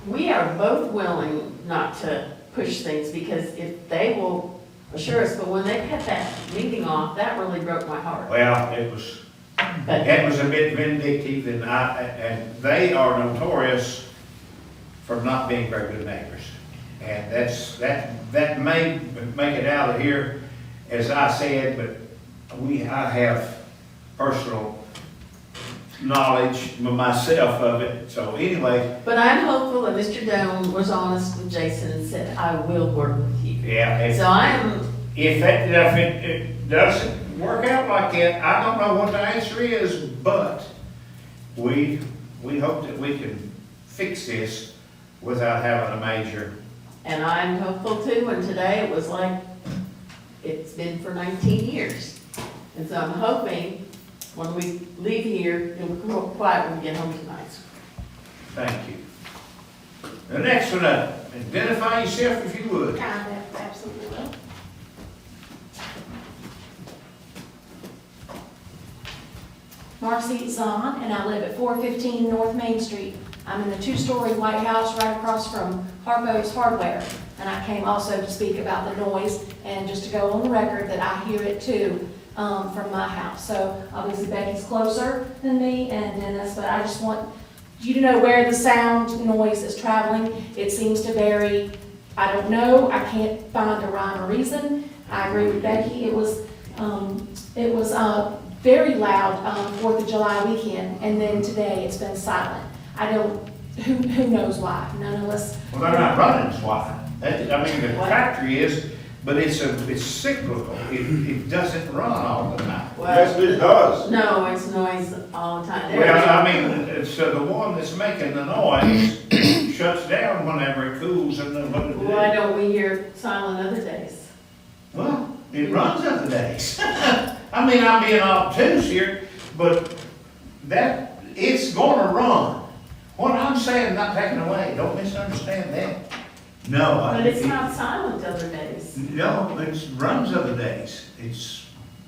we are both willing not to push things, because if they will assure us, but when they cut that meeting off, that really broke my heart. well, it was a bit vindictive, and they are notorious for not being very good neighbors. And that may make it out of here, as I said, but I have personal knowledge myself of it, so anyway. But I'm hopeful that Mr. Doan was honest with Jason and said, I will work with you. Yeah, if it doesn't work out like that, I don't know what the answer is, but we hope that we can fix this without having a major. And I'm hopeful too, and today it was like it's been for 19 years. And so I'm hoping when we leave here, it will become quiet when we get home tonight. Thank you. The next one up, identify yourself if you would. I absolutely will. Marcy Zahn, and I live at 415 North Main Street. I'm in the two-story White House right across from Harpo's Hardware. And I came also to speak about the noise, and just to go on the record that I hear it too from my house. So obviously Becky's closer than me and Dennis, but I just want you to know where the sound noise is traveling. It seems to vary. I don't know. I can't find a rhyme or reason. I agree with Becky. It was very loud 4th of July weekend, and then today it's been silent. I don't, who knows why? None of us. Well, they're not running SWAT. The factory is, but it's cyclical. It doesn't run all the time. Yes, it does. No, it's noise all the time. So the one that's making the noise shuts down whenever it cools and then what it Why don't we hear silent other days? Well, it runs other days. I'm being obtuse here, but it's gonna run. What I'm saying, not taking away, don't misunderstand that. No. But it's not silent other days. No, it runs other days.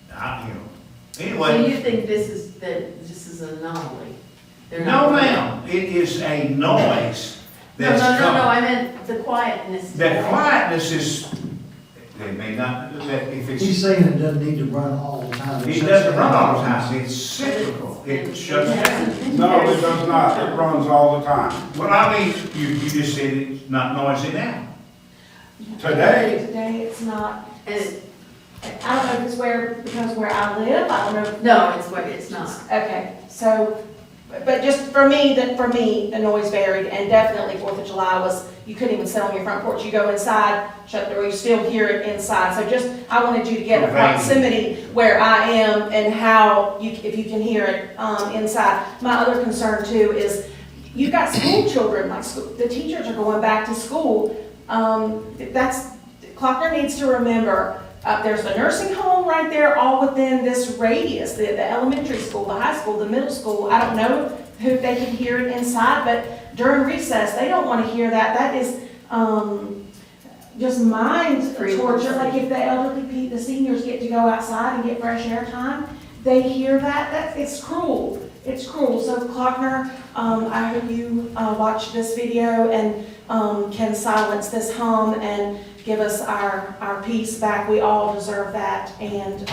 So Anyway. you think this is an anomaly? They're No, not- ma'am, it is a noise No, that's I coming. meant the quietness. The quietness They may not, that if He's it's, saying it doesn't need to run all the time. it doesn't run all the time, it's cyclical, it shuts down. No, it does not. It runs all the time. Well, I mean, you just said it's not noisy now. Today, Today, it's not, and I don't know if it's because where I live, I don't know. No, it's not. Okay, so, but just for me, the noise varied, and definitely 4th of July was, you couldn't even sit on your front porch, you go inside, shut the door, you still hear it inside, so just, I wanted you to get a proximity where I am and how you, if you can hear it, inside. My other concern too is, you've got school children, like, the teachers are going back to school, Klockner needs to remember, there's a nursing home right there, all within this radius, the elementary school, the high school, the middle school. I don't know who they can hear it inside, but during recess, they don't want to hear that. That is just mind torture. Like if the elderly, the seniors get to go outside and get fresh air time, they hear that. It's cruel. It's cruel. So Klockner, I hope you watch this video and can silence this hum and give us our peace back. We all deserve that. And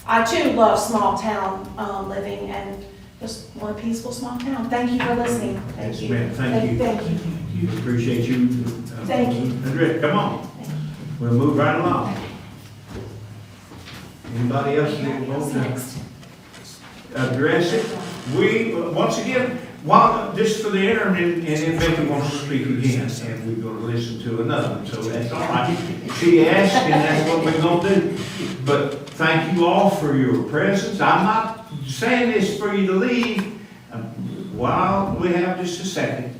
I too love small town living and just want a peaceful small town. Thank you for listening. Thank Yes, you. ma'am. Thank you. Thank you. We appreciate you. Thank you. And Rick, come on. We'll move right along. Anybody else need to address it? We, once again, just for the interim, and if Becky wants to speak again, and we're gonna listen to another one, so that's all right. She asked, and that's what we're gonna do. But thank you all for your presence. I'm not saying this for you to leave. While we have just a second,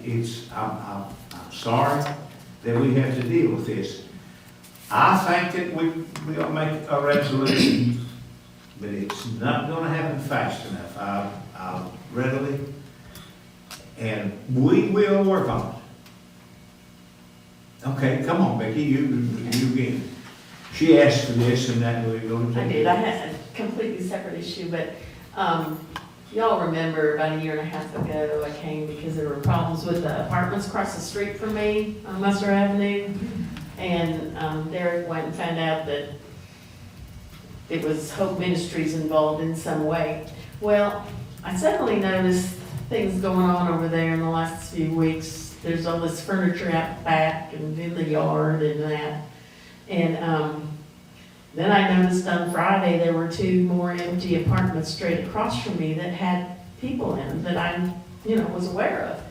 I'm sorry that we have to deal with this. I think that we'll make a resolution, but it's not gonna happen fast enough. I'll readily, and we will work on it. Okay, come on, Becky, you again. She asked for this and that, we're gonna I take did, it. I had a completely separate issue, but, y'all remember about a year and a half ago, I came because there were problems with the apartments across the street from me on Musser Avenue. And, Derek went and found out that it was Hope Ministries involved in some way. Well, I suddenly noticed things going on over there in the last few weeks. There's all this furniture out back and in the yard and that. And, then I noticed on Friday, there were 2 more empty apartments straight across from me that had people in them that I, was aware of.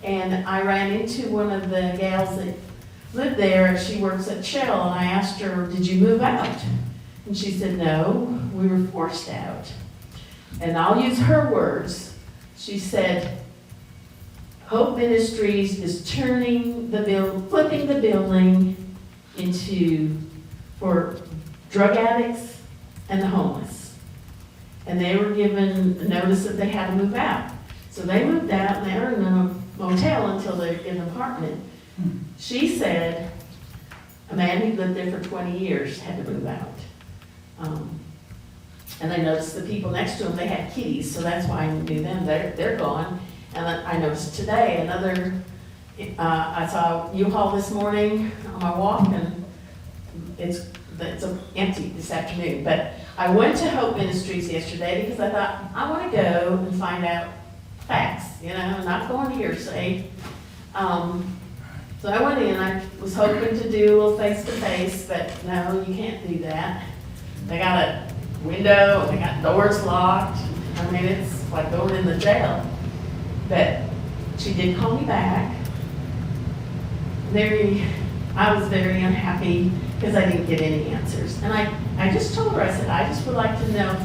And I ran into one of the gals that lived there. She works at Shell, and I asked her, "Did you move out?" And she said, "No, we were forced out." And I'll use her words. She said, "Hope Ministries is flipping the building for drug addicts and the homeless." And they were given notice that they had to move out. So they moved out, and they were in a motel until they get an apartment. She said a man who lived there for 20 years had to move out. And I noticed the people next to him, they had kitties, so that's why I knew them, they're gone. And I noticed today I saw U-Haul this morning on my walk, and it's empty this afternoon. But I went to Hope Ministries yesterday because I thought, I want to go and find out facts, not going hearsay. So I went in, I was hoping to do a little face-to-face, but no, you can't do that. They got a window, and they got doors locked. I mean, it's like going in the jail. But she did call me back. I was very unhappy because I didn't get any answers. And I just told her, I said, I just would like to know,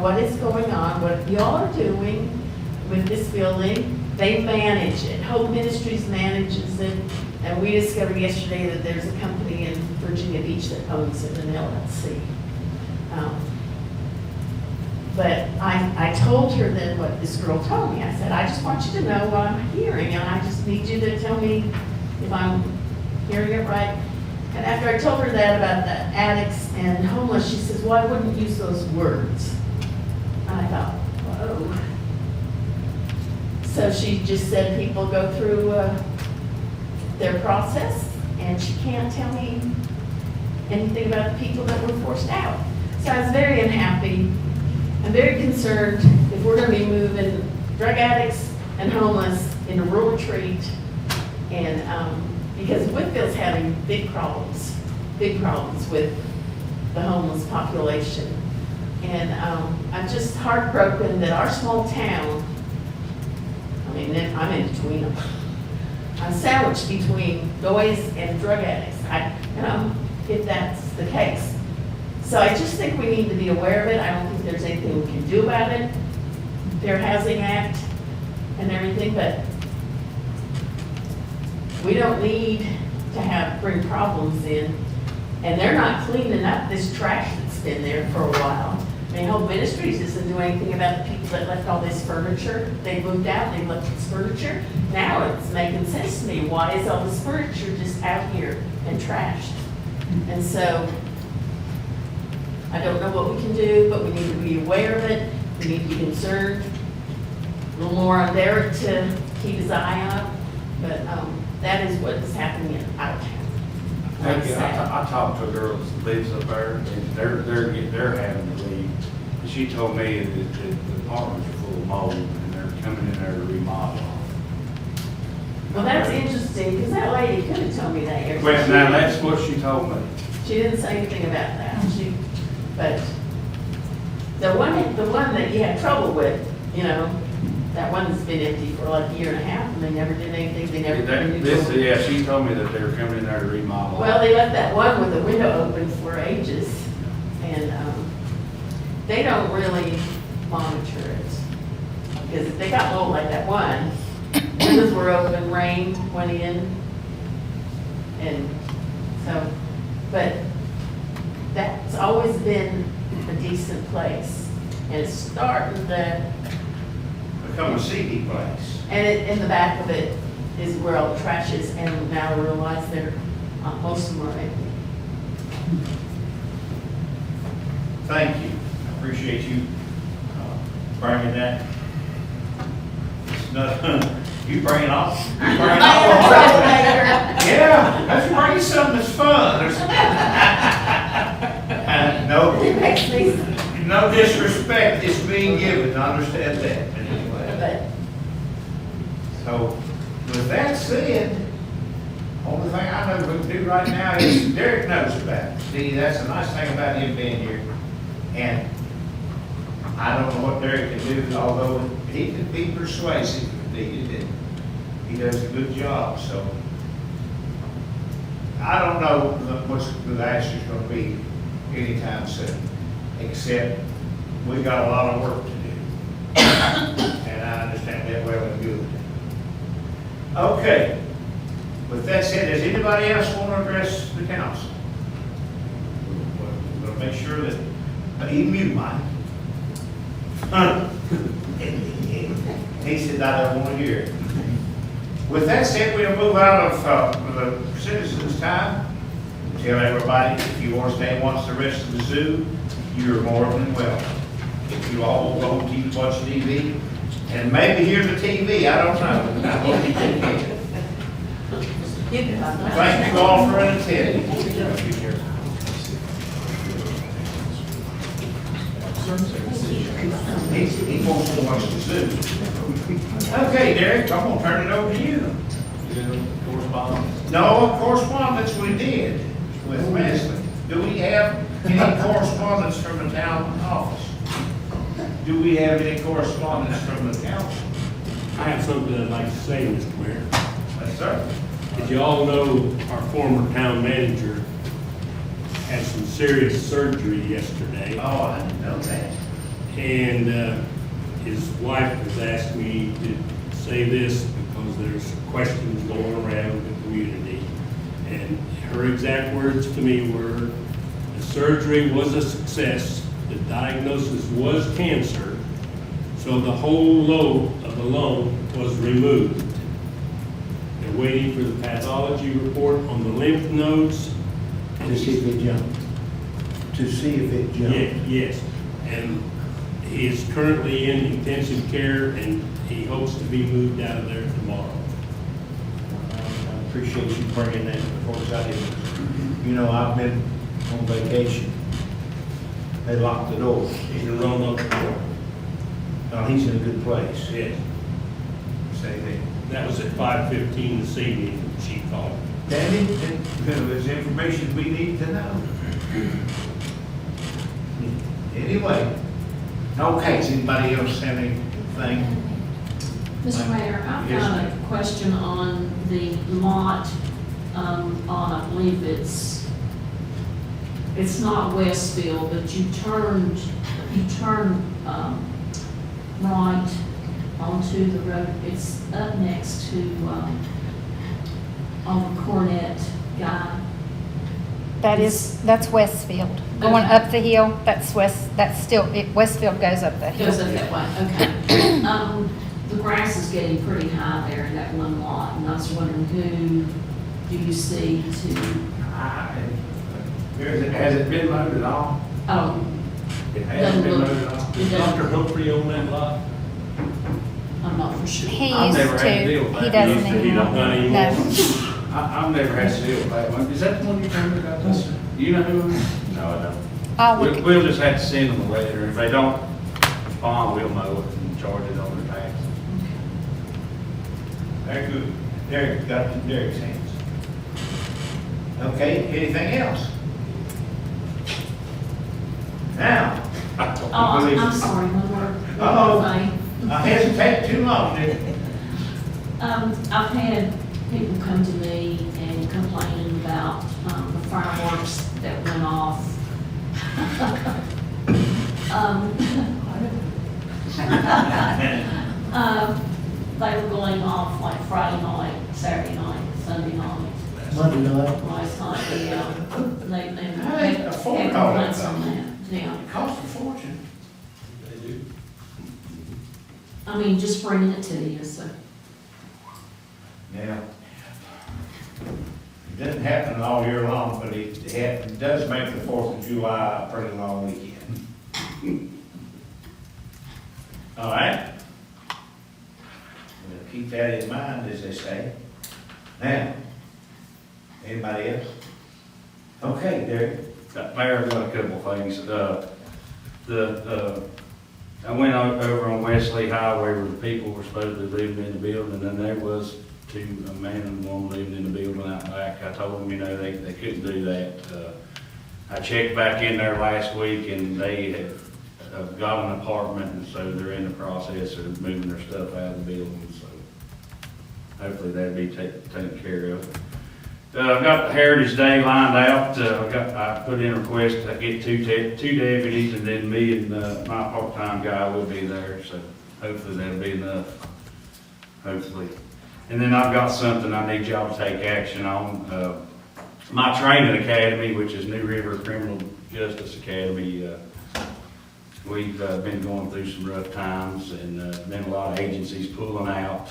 what is going on, what y'all are doing with this building. They manage it. Hope Ministries manages it. And we discovered yesterday that there's a company in Virginia Beach that owns it, an LLC. But I told her then what this girl told me. I said, I just want you to know what I'm hearing, and I just need you to tell me if I'm hearing it right. And after I told her that about the addicts and homeless, she says, well, I wouldn't use those words. And I thought, whoa. So she just said people go through their process, and she can't tell me anything about the people that were forced out. So I was very unhappy. I'm very concerned if we're gonna be moving drug addicts and homeless into rural retreat. And, because Whitfield's having big problems with the homeless population. And, I'm just heartbroken that our small town, I mean, I'm in between them. I'm sandwiched between noise and drug addicts, if that's the case. So I just think we need to be aware of it. I don't think there's anything we can do about it. Fair Housing Act and everything, but we don't need to bring problems in. And they're not cleaning up this trash that's been there for a while. I mean, Home Ministries doesn't do anything about the people that left all this furniture. They moved out, they left this furniture. Now it's making sense to me. Why is all this furniture just out here and trashed? And so, I don't know what we can do, but we need to be aware of it. We need to be concerned. A little more on Derek to keep his eye on. But that is what is happening in our town. Thank you. I talked to a girl that lives up there, and they're having to leave. And she told me that the apartments are full of mold, and they're coming in there to remodel. Well, that's interesting, because that lady could have told me that yesterday. Well, now, that's what she told me. She didn't say anything about that. But the one that you had trouble with, that one that's been empty for like a year and a half, and they never did anything, they never. Yeah, she told me that they were coming in there to remodel. Well, they left that one with the window open for ages, and, they don't really monitor it. Because if they got mold like that one, windows were open, rain went in, and so, but that's always been a decent place, and it's starting to, Become a seedy place. and in the back of it is where all the trash is, and now I realize most of them are empty. Thank you. I appreciate you bringing that. It's not, you bring it off. You bring it off. Yeah, let's bring something that's fun. No disrespect is being given, I understand that. Anyway. So, with that said, only thing I know we can do right now is Derek knows about it. See, that's the nice thing about him being here. And I don't know what Derek can do, although he can be persuasive if needed, and he does a good job, so. I don't know what the answer's gonna be anytime soon, except we got a lot of work to do. And I understand that well and good. Okay, with that said, does anybody else want to address the council? We're gonna make sure that, even you, Mike. He said, I don't want to hear it. With that said, we'll move out of the citizens' time. Tell everybody, if you want to stay and watch the rest of the zoo, you're more than welcome. If you all will go keep watch TV, and maybe hear the TV, I don't know. I hope you can. Thank you all for attending. He wants to watch the zoo. Okay, Derek, I'm gonna turn it over to you. Correspondence? No, correspondence we did with Wesley. Do we have any correspondence from the town office? Do we have any correspondence from the council? I have something I'd like to say, Mr. Mayor. Yes, sir. As you all know, our former town manager had some serious surgery yesterday. Oh, I didn't know that. And his wife has asked me to say this because there's questions going around the community. And her exact words to me were, the surgery was a success, the diagnosis was cancer, so the whole lobe of the lung was removed. They're waiting for the pathology report on the lymph nodes. To see if it jumped. To see if it jumped. Yes, and he is currently in intensive care, and he hopes to be moved out of there tomorrow. I appreciate you bringing that before I did. You know, I've been on vacation. They locked the door. He's in Roanoke, Florida. He's in a good place. Yes. Say that. That was at 5:15 this evening, she called. Danny, there's information we need to know. Anyway, okay, does anybody else have anything? Mr. Mayor, I've Yes, got ma'am. a question on the lot, on, I believe it's not Westfield, but you turn, right onto the road. It's up next to, on the Cornett guy. That's Westfield. Going Okay. up the hill, that's Westfield goes up the hill. Goes up that way, okay. The grass is getting pretty high there in that one lot, and I was wondering who do you see to, Has it been loaded at all? It Doesn't hasn't been look- loaded off. it Is doesn't- Dr. Humphrey on that lot? I'm not for sure. He I've used never had to to, deal with he that. doesn't He don't anymore. run anymore. No. I've never had to deal with that one. Is that the one you're talking about? Yes, sir. You know who? No, I don't. I'll look We'll just have to send them a letter. If they don't respond, we'll mow it and charge it on their tax. Very good. Derek, got it in Derek's hands. Okay, anything else? Now. Oh, I'm sorry, one more Uh-oh. thing. I hesitated too long, didn't I? I've had people come to me and complaining about, the fireworks that went off. They were going off like Friday night, Saturday night, Sunday night, Monday night. last night, yeah. They Hey, had a phone call. complaints on that, yeah. It cost a fortune. I mean, just bringing it to you, so. Yeah. It doesn't happen all year long, but it does make the 4th of July a pretty long weekend. All right? We'll keep that in mind, as they say. Now, anybody else? Okay, Derek. Mayor, I've got a couple of things. I went over on Wesley Highway where the people were supposed to be living in the building, and there was a man and a woman living in the building out back. I told them, they couldn't do that. I checked back in there last week, and they have got an apartment, and so they're in the process of moving their stuff out of the building, so hopefully that'll be taken care of. I've got Heritage Day lined out. I put in a request to get two deputies, and then me and my part-time guy will be there, so hopefully that'll be enough, hopefully. And then I've got something I need y'all to take action on. My training academy, which is New River Criminal Justice Academy, we've been going through some rough times, and been a lot of agencies pulling out.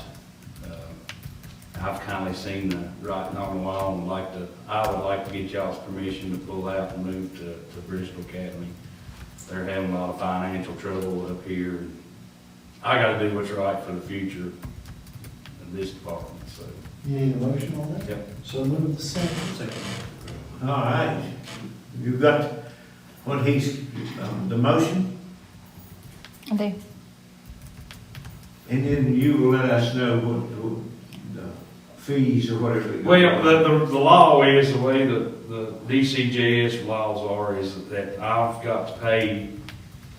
I've kindly seen the writing on the wall, and I would like to get y'all's permission to pull out and move to Bristol Academy. They're having a lot of financial trouble up here, and I gotta do what's right for the future of this department, so. You need a motion on that? Yep. So move the second. All right. You got what the motion? I do. And then you will let us know what the fees or whatever. Well, the law is, the way the DCJS laws are, is that I've got to pay,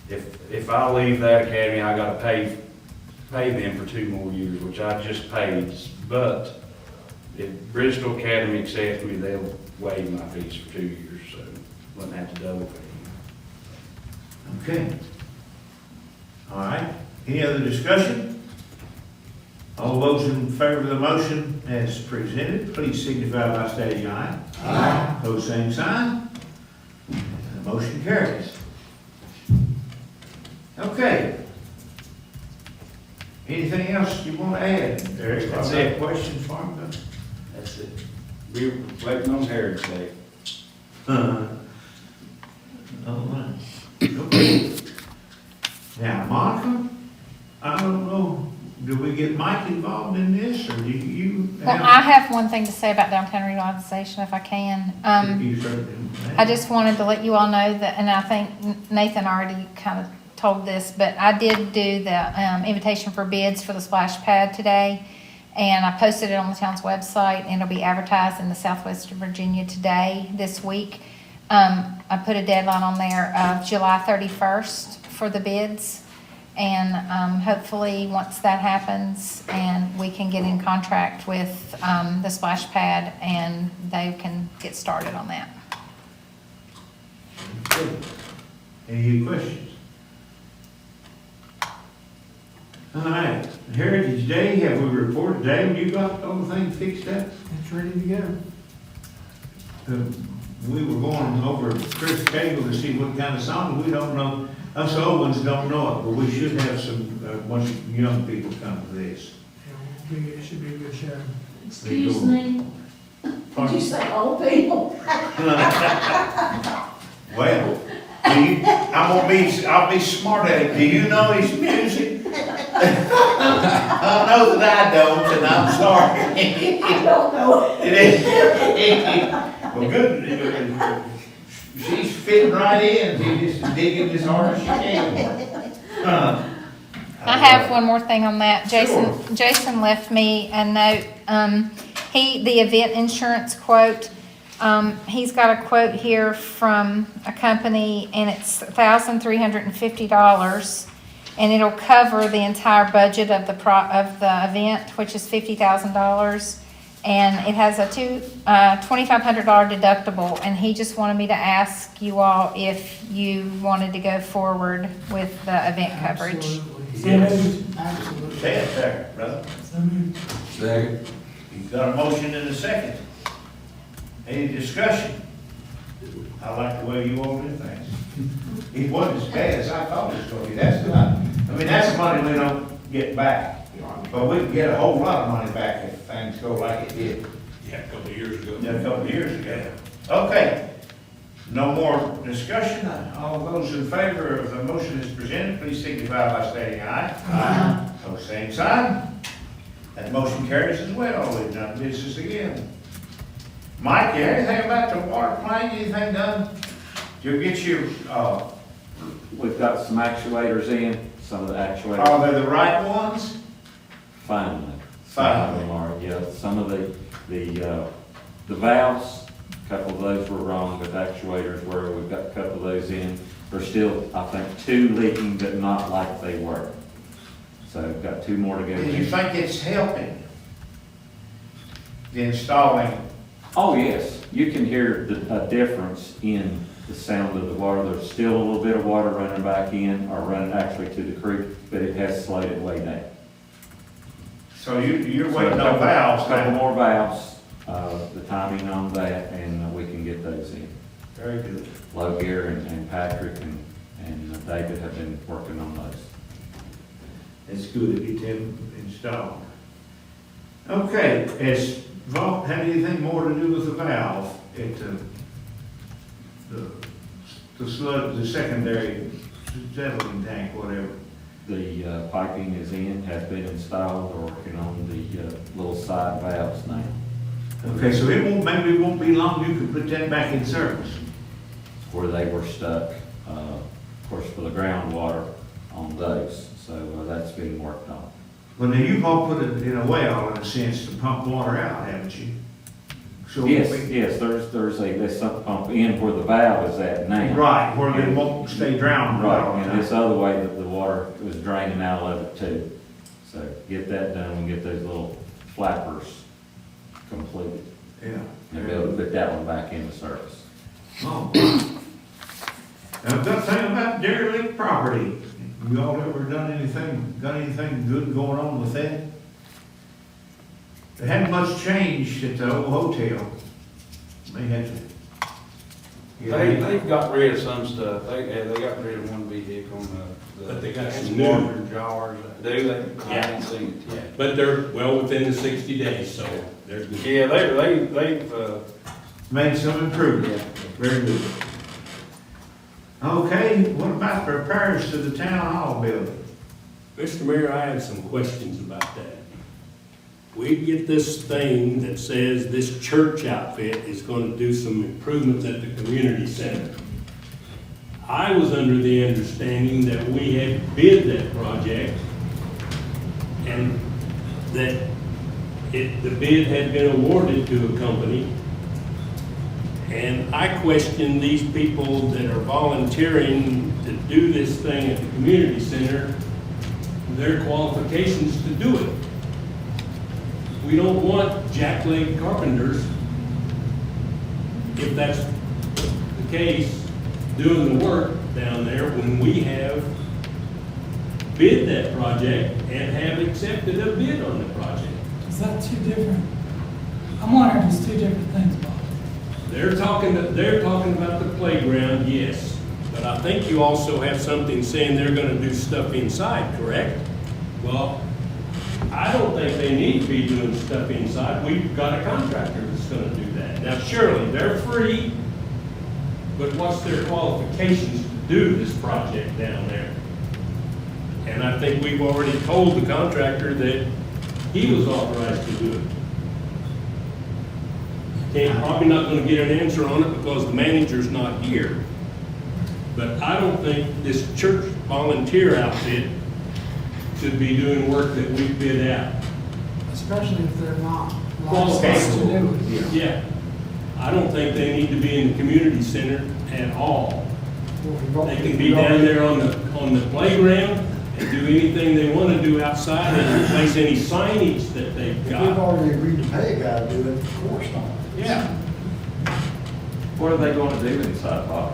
if I leave that academy, I gotta pay them for 2 more years, which I just paid. But if Bristol Academy accepts me, they'll waive my fees for 2 years, so wouldn't have to double pay. Okay. All right. Any other discussion? All those in favor of the motion as presented, please signify by stating aye. Aye. Pose same sign. The motion carries. Okay. Anything else you want to add? Eric, That's I've got it. questions for him. That's it. We're waiting on Heritage Day. All right. Okay. Now, Monica, I don't know, do we get Mike involved in this, or do you Well, I have one thing to say about downtown revitalization, if I can. You certainly- I just wanted to let you all know that, and I think Nathan already kind of told this, but I did do the invitation for bids for the splash pad today, and I posted it on the town's website, and it'll be advertised in the Southwest Virginia Today this week. I put a deadline on there of July 31st for the bids, and hopefully, once that happens, and we can get in contract with the splash pad, and they can get started on that. Good. Any questions? All right, Heritage Day, have we reported, Dave, you got all the things fixed up? It's ready to go. We were going over Chris Cagle to see what kind of song, we don't know, us old ones don't know it, but we should have some, bunch of young people come to this. It should be a good show. Excuse me, did you say old people? Well, I'll be smart at it, do you know his music? I know that I don't, and I'm sorry. I don't know. Well, good, she's fitting right in, she's just digging as hard as she can. I have one more thing on that. Sure. Jason left me a note. The event insurance quote, he's got a quote here from a company, and it's $1,350, and it'll cover the entire budget of the event, which is $50,000. And it has a $2,500 deductible, and he just wanted me to ask you all if you wanted to go forward with the event coverage. Absolutely. Yes. Absolutely. Say it there, brother. So moved. Second. You've got a motion and a second. Any discussion? I like the way you all do things. It wasn't as bad as I thought it was going to be. That's not, I mean, that's money we don't get back. But we can get a whole lot of money back if things go like it did. Yeah, a couple of years ago. A couple of years ago. Okay, no more discussion. All those in favor of the motion as presented, please signify by stating aye. Aye. So same sign. That motion carries as well. We've done business again. Mike, anything about the water plant, anything done? Did you get your, We've got some actuators in, some of the actuators, are they the right ones? finally. Some Finally. of them are, yeah, some of the valves, a couple of those were wrong, but the actuators were, we've got a couple of those in. There's still, I think, 2 leaking, but not like they were. So we've got 2 more to go. Do you think it's helping? The installing, Oh, yes, you can hear a difference in the sound of the water. There's still a little bit of water running back in, or running actually to the creek, but it has slowed it way down. so you're So waiting a on couple- valves Couple now. more valves, the timing on that, and we can get those in. Very good. Logear and Patrick and David have been working on those. It's good to get them installed. Okay, has Vault had anything more to do with the valve at the secondary settling tank, whatever? The piping is in, has been installed, we're working on the little side valves now. Okay, so maybe it won't be long, you could put that back in service. Where they were stuck, of course, for the groundwater on those, so that's being worked on. Well, now you've all put it in a well, in a sense, to pump water out, haven't you? So Yes, there's a sump pump in where the valve is at now. Right, where they won't stay drowned. Right, and this other way that the water was draining out of it too. So get that done and get those little flappers completed. Yeah. And be able to put that one back into service. Oh. Now, the thing about derelict property, you all ever got anything good going on with that? There hadn't much changed at the old hotel. They had to. They've got rid of some stuff. They got rid of one vehicle and But they got some water jars. Do they? I haven't seen it. Yeah, but they're well within the 60 days, so they're good. Yeah, they've, Made some improvement. Very good. Okay, what about repairs to the town hall building? Mr. Mayor, I have some questions about that. we get this thing that says this church outfit is gonna do some improvements at the community center. I was under the understanding that we had bid that project and that the bid had been awarded to a company. And I question these people that are volunteering to do this thing at the community center, their qualifications to do it. We don't want jackleg carpenters, if that's the case, doing the work down there when we have bid that project and have accepted a bid on the project. Is that two different? I'm wondering if it's two different things, Bob. They're talking about the playground, yes, but I think you also have something saying they're gonna do stuff inside, correct? Well, I don't think they need to be doing stuff inside. We've got a contractor that's gonna do that. Now, surely, they're free, but what's their qualifications to do this project down there? And I think we've already told the contractor that he was authorized to do it. Probably not gonna get an answer on it because the manager's not here. But I don't think this church volunteer outfit should be doing work that we bid out. Especially if they're not Qualified. licensed to do it. Yeah. I don't think they need to be in the community center at all. They can be down there on the playground and do anything they wanna do outside and replace any signage that they've If we've got. already agreed to pay a guy to do it, of course not. Yeah. What are they gonna do inside, Bob?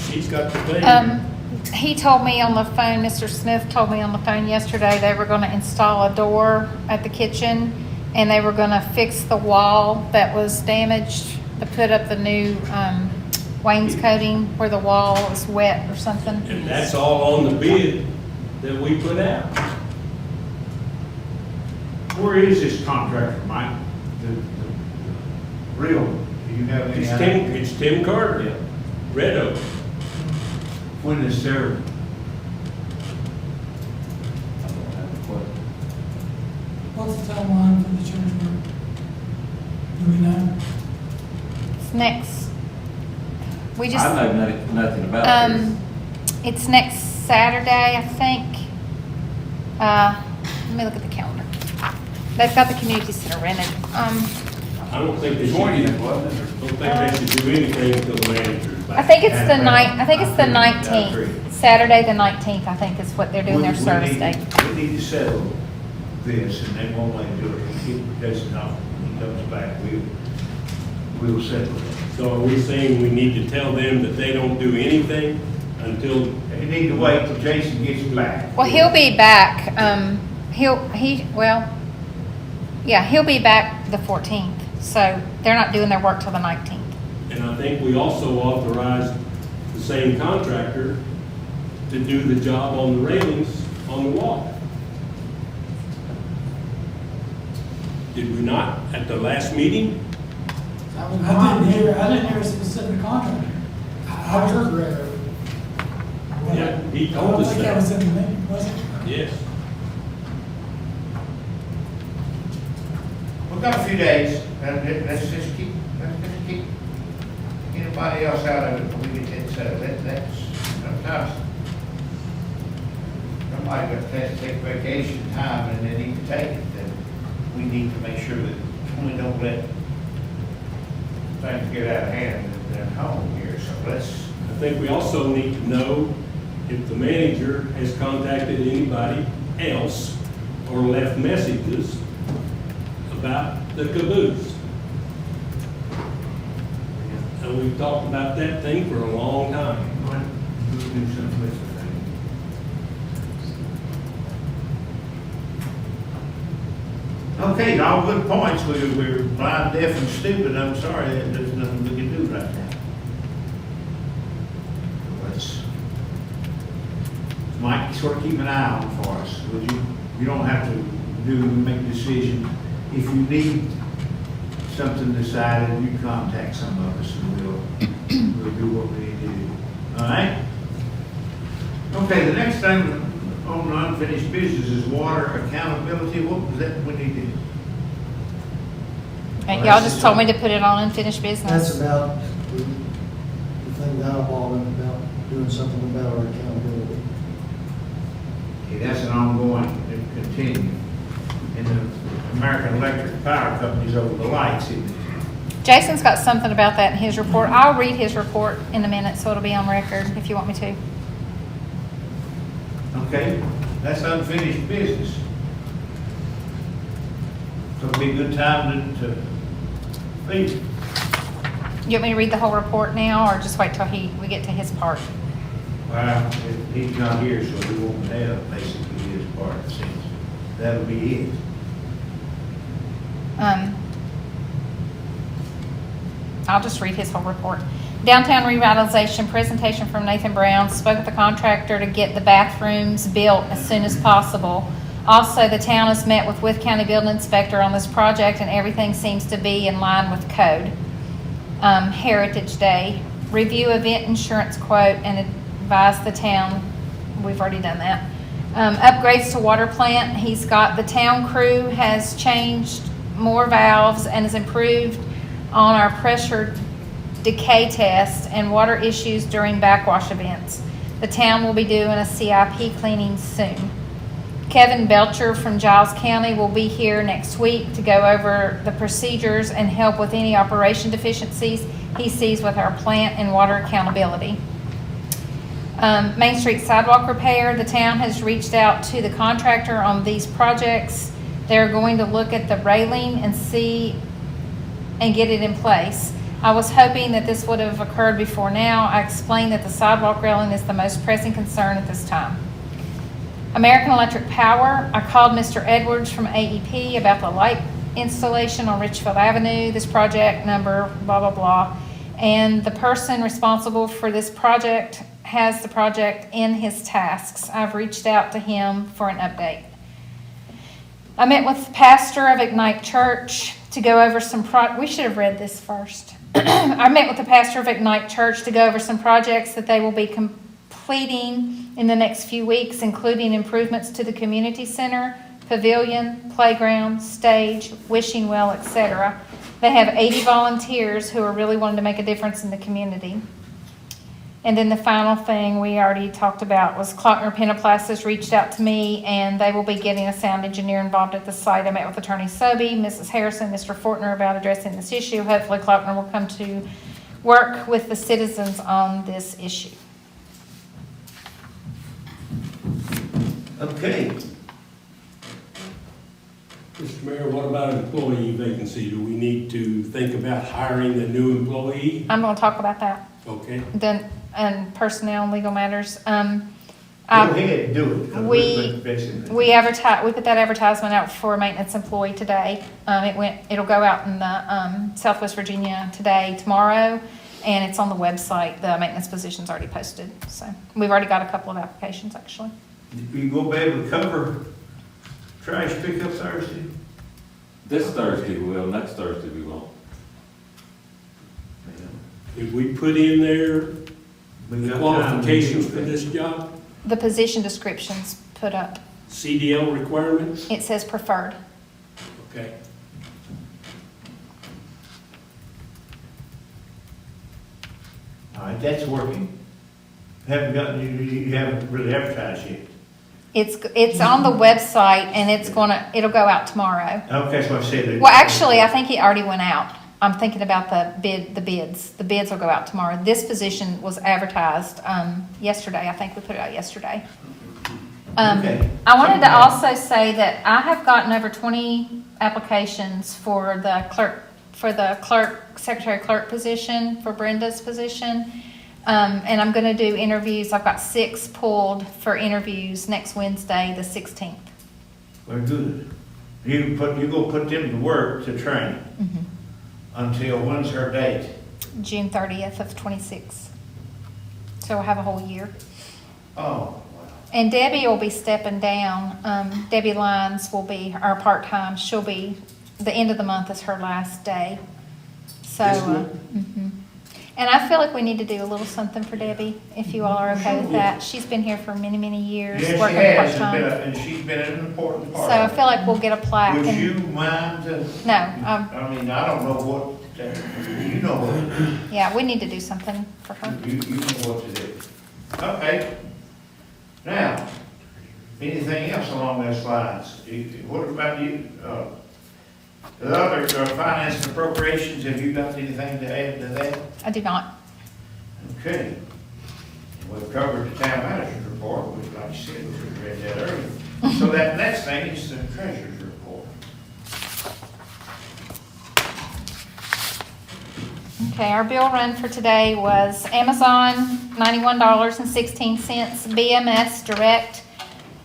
She's got the thing. He told me on the phone, Mr. Smith told me on the phone yesterday, they were gonna install a door at the kitchen, and they were gonna fix the wall that was damaged, to put up the new, wainscoting where the wall is wet or something. And that's all on the bid that we put out. Where is this contractor, Mike? The real, do you have any idea? It's Tim Carter, Red Oak. When is their, What's the timeline for the church work? Do we know? It's next, we just. I know nothing about this. It's next Saturday, I think. Let me look at the calendar. They've got the community center rented. I don't think they should, don't think they should do anything until the manager's back. I think it's the I think it's the 19th, Saturday the 19th, I think is what they're doing their service date. We need to settle this, and they won't let him do it. He keep pressing off. When he comes back, we will settle it. So are we saying we need to tell them that they don't do anything until, You need to wait till Jason gets back. Well, he'll be back, he'll be back the 14th, so they're not doing their work till the 19th. and I think we also authorized the same contractor to do the job on the railings on the wall. Did we not at the last meeting? I didn't hear a specific contractor. I heard Red Oak. Yeah, he I told don't us think that was that. in the meeting, was it? Yes. We've got a few days, let's just keep anybody else out of it before we get that settled. That's sometimes somebody got to take vacation time and they need to take it, then we need to make sure that we don't let things get out of hand at home here, so let's. I think we also need to know if the manager has contacted anybody else or left messages about the caboose. And we've talked about that thing for a long time. We'll do something with the thing. Okay, all good points. We're blind, deaf, and stupid. I'm sorry, there's nothing we can do right now. Let's, Mike, sort of keep an eye on for us, would you? You don't have to make a decision. If you need something decided, you contact some of us and we'll do what we need to do. All right? Okay, the next thing on unfinished business is water accountability. What was that we need to And y'all just told me to put it on unfinished That's business. about the thing that I'm all about, doing something about our accountability. Okay, that's an ongoing, it continue. And the American Electric Power Company's over the lights, isn't it? Jason's got something about that in his report. I'll read his report in a minute, so it'll be on record if you want me to. Okay, that's unfinished business. So it'll be a good time to leave. You want me to read the whole report now, or just wait till we get to his part? Well, he's not here, so we won't have basically his part, it seems. That'll be it. I'll just read his whole report. Downtown revitalization presentation from Nathan Brown. Spoke with the contractor to get the bathrooms built as soon as possible. Also, the town has met with Wythe County Building Inspector on this project, and everything seems to be in line with code. Heritage Day. Review event insurance quote and advise the town. We've already done that. Upgrades to water plant. He's got the town crew has changed more valves and has improved on our pressure decay test and water issues during backwash events. The town will be doing a CIP cleaning soon. Kevin Belcher from Giles County will be here next week to go over the procedures and help with any operation deficiencies he sees with our plant and water accountability. Main Street sidewalk repair. The town has reached out to the contractor on these projects. They're going to look at the railing and see and get it in place. I was hoping that this would have occurred before now. I explained that the sidewalk railing is the most pressing concern at this time. American Electric Power. I called Mr. Edwards from AEP about the light installation on Richfield Avenue, this project number, blah, blah, blah. And the person responsible for this project has the project in his tasks. I've reached out to him for an update. I met with the pastor of Ignite Church to go over we should have read this first. I met with the pastor of Ignite Church to go over some projects that they will be completing in the next few weeks, including improvements to the community center, pavilion, playground, stage, wishing well, etc. They have 80 volunteers who are really wanting to make a difference in the community. And then the final thing we already talked about was Klockner Penoplast has reached out to me, and they will be getting a sound engineer involved at the site. I met with Attorney Sobey, Mrs. Harrison, Mr. Fortner about addressing this issue. Hopefully Klockner will come to work with the citizens on this issue. Okay. Mr. Mayor, what about employee vacancy? Do we need to think about hiring a new employee? I'm going to talk about that. Okay. Then, and personnel and legal matters. Go ahead, do it. 'Cause We put that advertisement out for a maintenance employee today. It'll go out in the Southwest Virginia today, tomorrow, and it's on the website. The maintenance position's already posted. So we've already got a couple of applications actually. You gonna be able to cover trash pickup Thursday? This Thursday we will, next Thursday we won't. Did we put in there We the got time to qualifications do for that. this job? The position description's put up. CDL requirements? It says preferred. Okay. All right, that's working. You haven't really advertised yet. It's on the website and it'll go out tomorrow. Okay, that's what I said. Well, actually, I think it already went out. I'm thinking about the bids. The bids will go out tomorrow. This position was advertised yesterday. I think we put it out yesterday. Okay. I wanted to also say that I have gotten over 20 applications for the secretary clerk position, for Brenda's position. And I'm going to do interviews. I've got 6 pulled for interviews next Wednesday, the 16th. Very good. You gonna put them to work to train until when's her date? June 30th of 26. So we'll have a whole year. Oh, wow. And Debbie will be stepping down. Debbie Lyons will be our part-time. She'll be, the end of the month is her last day. So, This month? And I feel like we need to do a little something for Debbie, if you all are okay with that. She's been here for many, many years, Yes, she working has, and part-time. and she's been an important So part I of feel like we'll get a plaque. it. Would and- you mind to? No, I mean, I don't know what, you know what, yeah, we need to do something for her. you know what to do. Okay. Now, anything else along those lines? What about you, the other, finance and appropriations, have you got anything to add to that? I do not. Okay. We've covered the town manager's report, which, like you said, we read that earlier. So that next thing is the treasurer's report. Okay, our bill run for today was Amazon, $91.16, BMS Direct,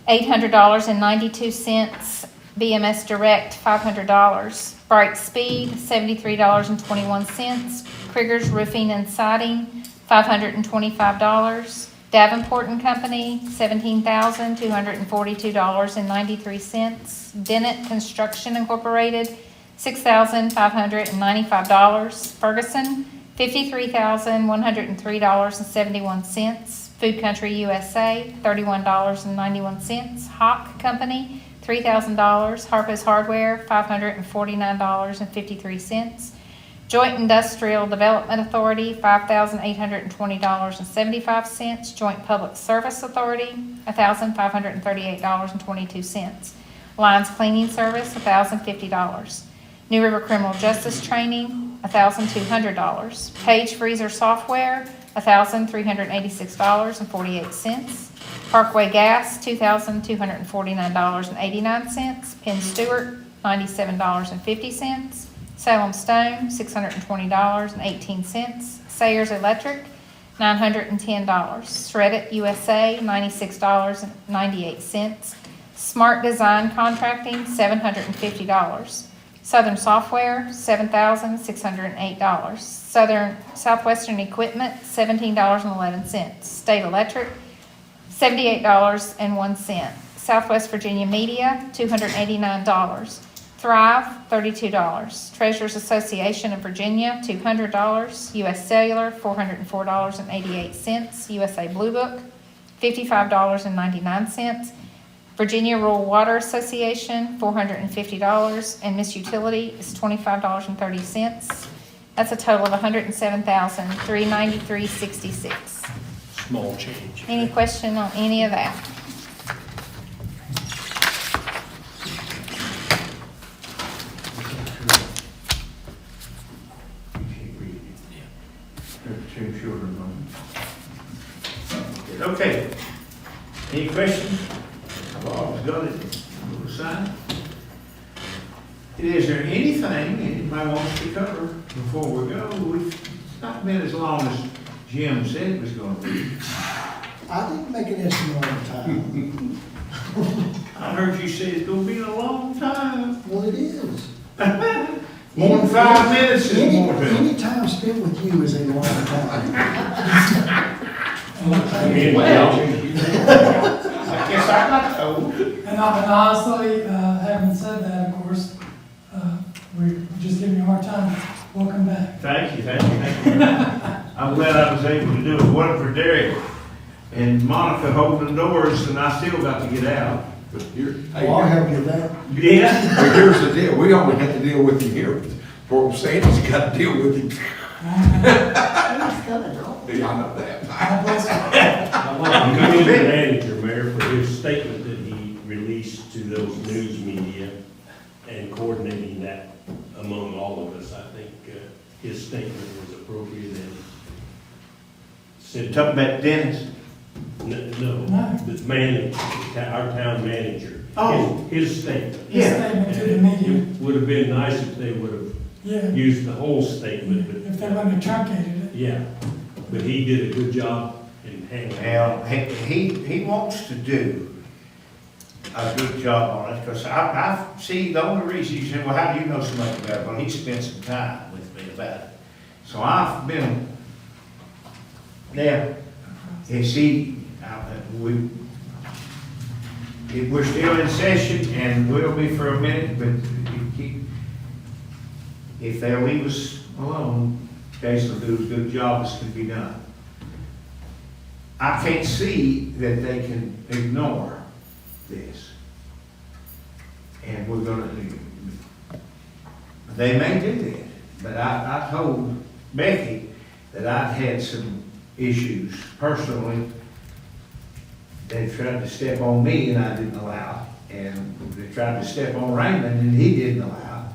$800.92, BMS Direct, $500, Bright Speed, $73.21, Krieger's Roofing and Siding, $525, Davenport and Company, $17,242.93, Dennett Construction Incorporated, $6,595, Ferguson, $53,103.71, Food Country USA, $31.91, Hawk Company, $3,000, Harpo's Hardware, $549.53, Joint Industrial Development Authority, $5,820.75, Joint Public Service Authority, $1,538.22, Lions Cleaning Service, $1,050, New River Criminal Justice Training, $1,200, Page Freezer Software, $1,386.48, Parkway Gas, $2,249.89, Penn Stewart, $97.50, Salem Stone, $620.18, Sayers Electric, $910, Shred-it USA, $96.98, Smart Design Contracting, $750, Southern Software, $7,608, Southwestern Equipment, $17.11, State Electric, $78.01, Southwest Virginia Media, $289, Thrive, $32, Treasurers Association of Virginia, $200, US Cellular, $404.88, USA Blue Book, $55.99, Virginia Rural Water Association, $450, and Miss Utility is $25.30. That's a total of $107,393.66. Small change. Any question on any of that? Okay. Any questions? I've always got it. Little sign. Is there anything anybody wants to cover before we go? It's not been as long as Jim said it was gonna be. I didn't make an estimate on time. I heard you say it's gonna be a long time. Well, it is. More than 5 minutes is Any, more than. any time spent with you is a long time. Well, I guess I got told. And honestly, having said that, of course, we're just giving you a hard time. Welcome back. Thank you, thank you, thank you. I'm glad I was able to do it. What for Derek and Monica holding the doors, and I still got to get out. But here, hey, Well, I'll help you with that. Yeah. but here's the deal, we only have to deal with him here. Poor Sandy's got to deal with him. Yeah, I know that. God bless you. I want to commend the manager, Mayor, for his statement that he released to those news media and coordinating that among all of us. I think his statement was appropriate and said, Talking about Dennis. no, the manager, our town manager. Oh. His statement. His statement to the media, It would have been nice if they would have yeah, used the whole statement, but. if they wouldn't have truncated it. Yeah, but he did a good job in handling it. Well, he wants to do a good job on it, because I see, the only reason you said, well, how do you know so much about it? Well, he spent some time with me about it. So I've been, now, you see, we're still in session and will be for a minute, but if they'll leave us alone, Jason will do as good a job as can be done. I can't see that they can ignore this. And we're gonna, they may do that, but I told Becky that I'd had some issues personally. They tried to step on me and I didn't allow, and they tried to step on Raymond and he didn't allow.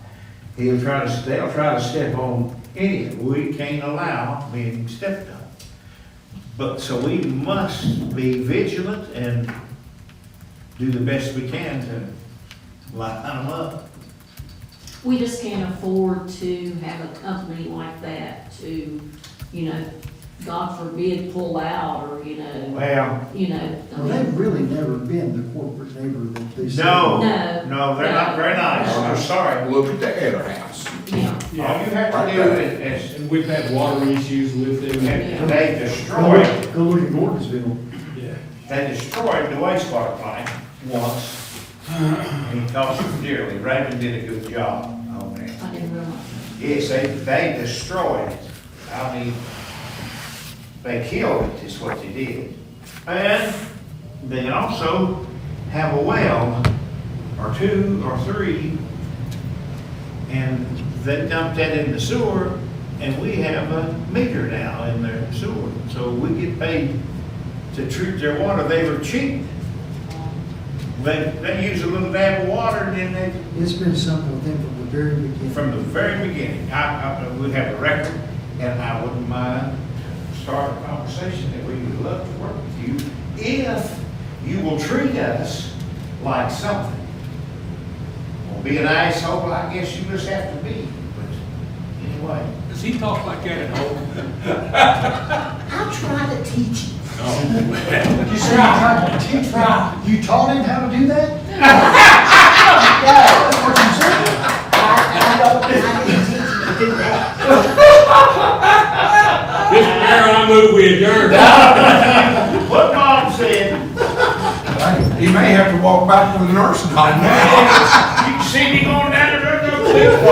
They'll try to step on any of it. We can't allow being stepped on. But, so we must be vigilant and do the best we can to line them up. We just can't afford to have a company like that to, you know, God forbid, pull out or, Well, I mean, They've really never been the corporate neighbor that they say. no, No. no, they're not very nice. I'm sorry. Look at the Eder House. yeah. All you have to do is, And we've had water issues with them. and they destroyed, Go look at Gordonsville. Yeah. they destroyed the wastewater plant once. And it cost them dearly. Raymond did a good job on that. I didn't realize. Yes, they destroyed it. I mean, they killed it is what they did. And they also have a well or two or three, and they dumped that in the sewer, and we have a meter now in their sewer. So we get paid to treat their water. They were cheap. They use a little dab of water and then they It's been something with them from the very beginning. from the very beginning. We have a record, and I wouldn't mind starting a conversation that we would love to work with you if you will treat us like something. Well, be an asshole, I guess you just have to be, but anyway. Does he talk like that at home? I tried to teach him. Oh. You said you tried to teach me? You taught him how to do that? Yeah, that's what you said. I didn't teach him to do that. Mr. Mayor, I move we adjourn. What Bob said, He may have to walk back to the nursing home now. you can see me going down the road,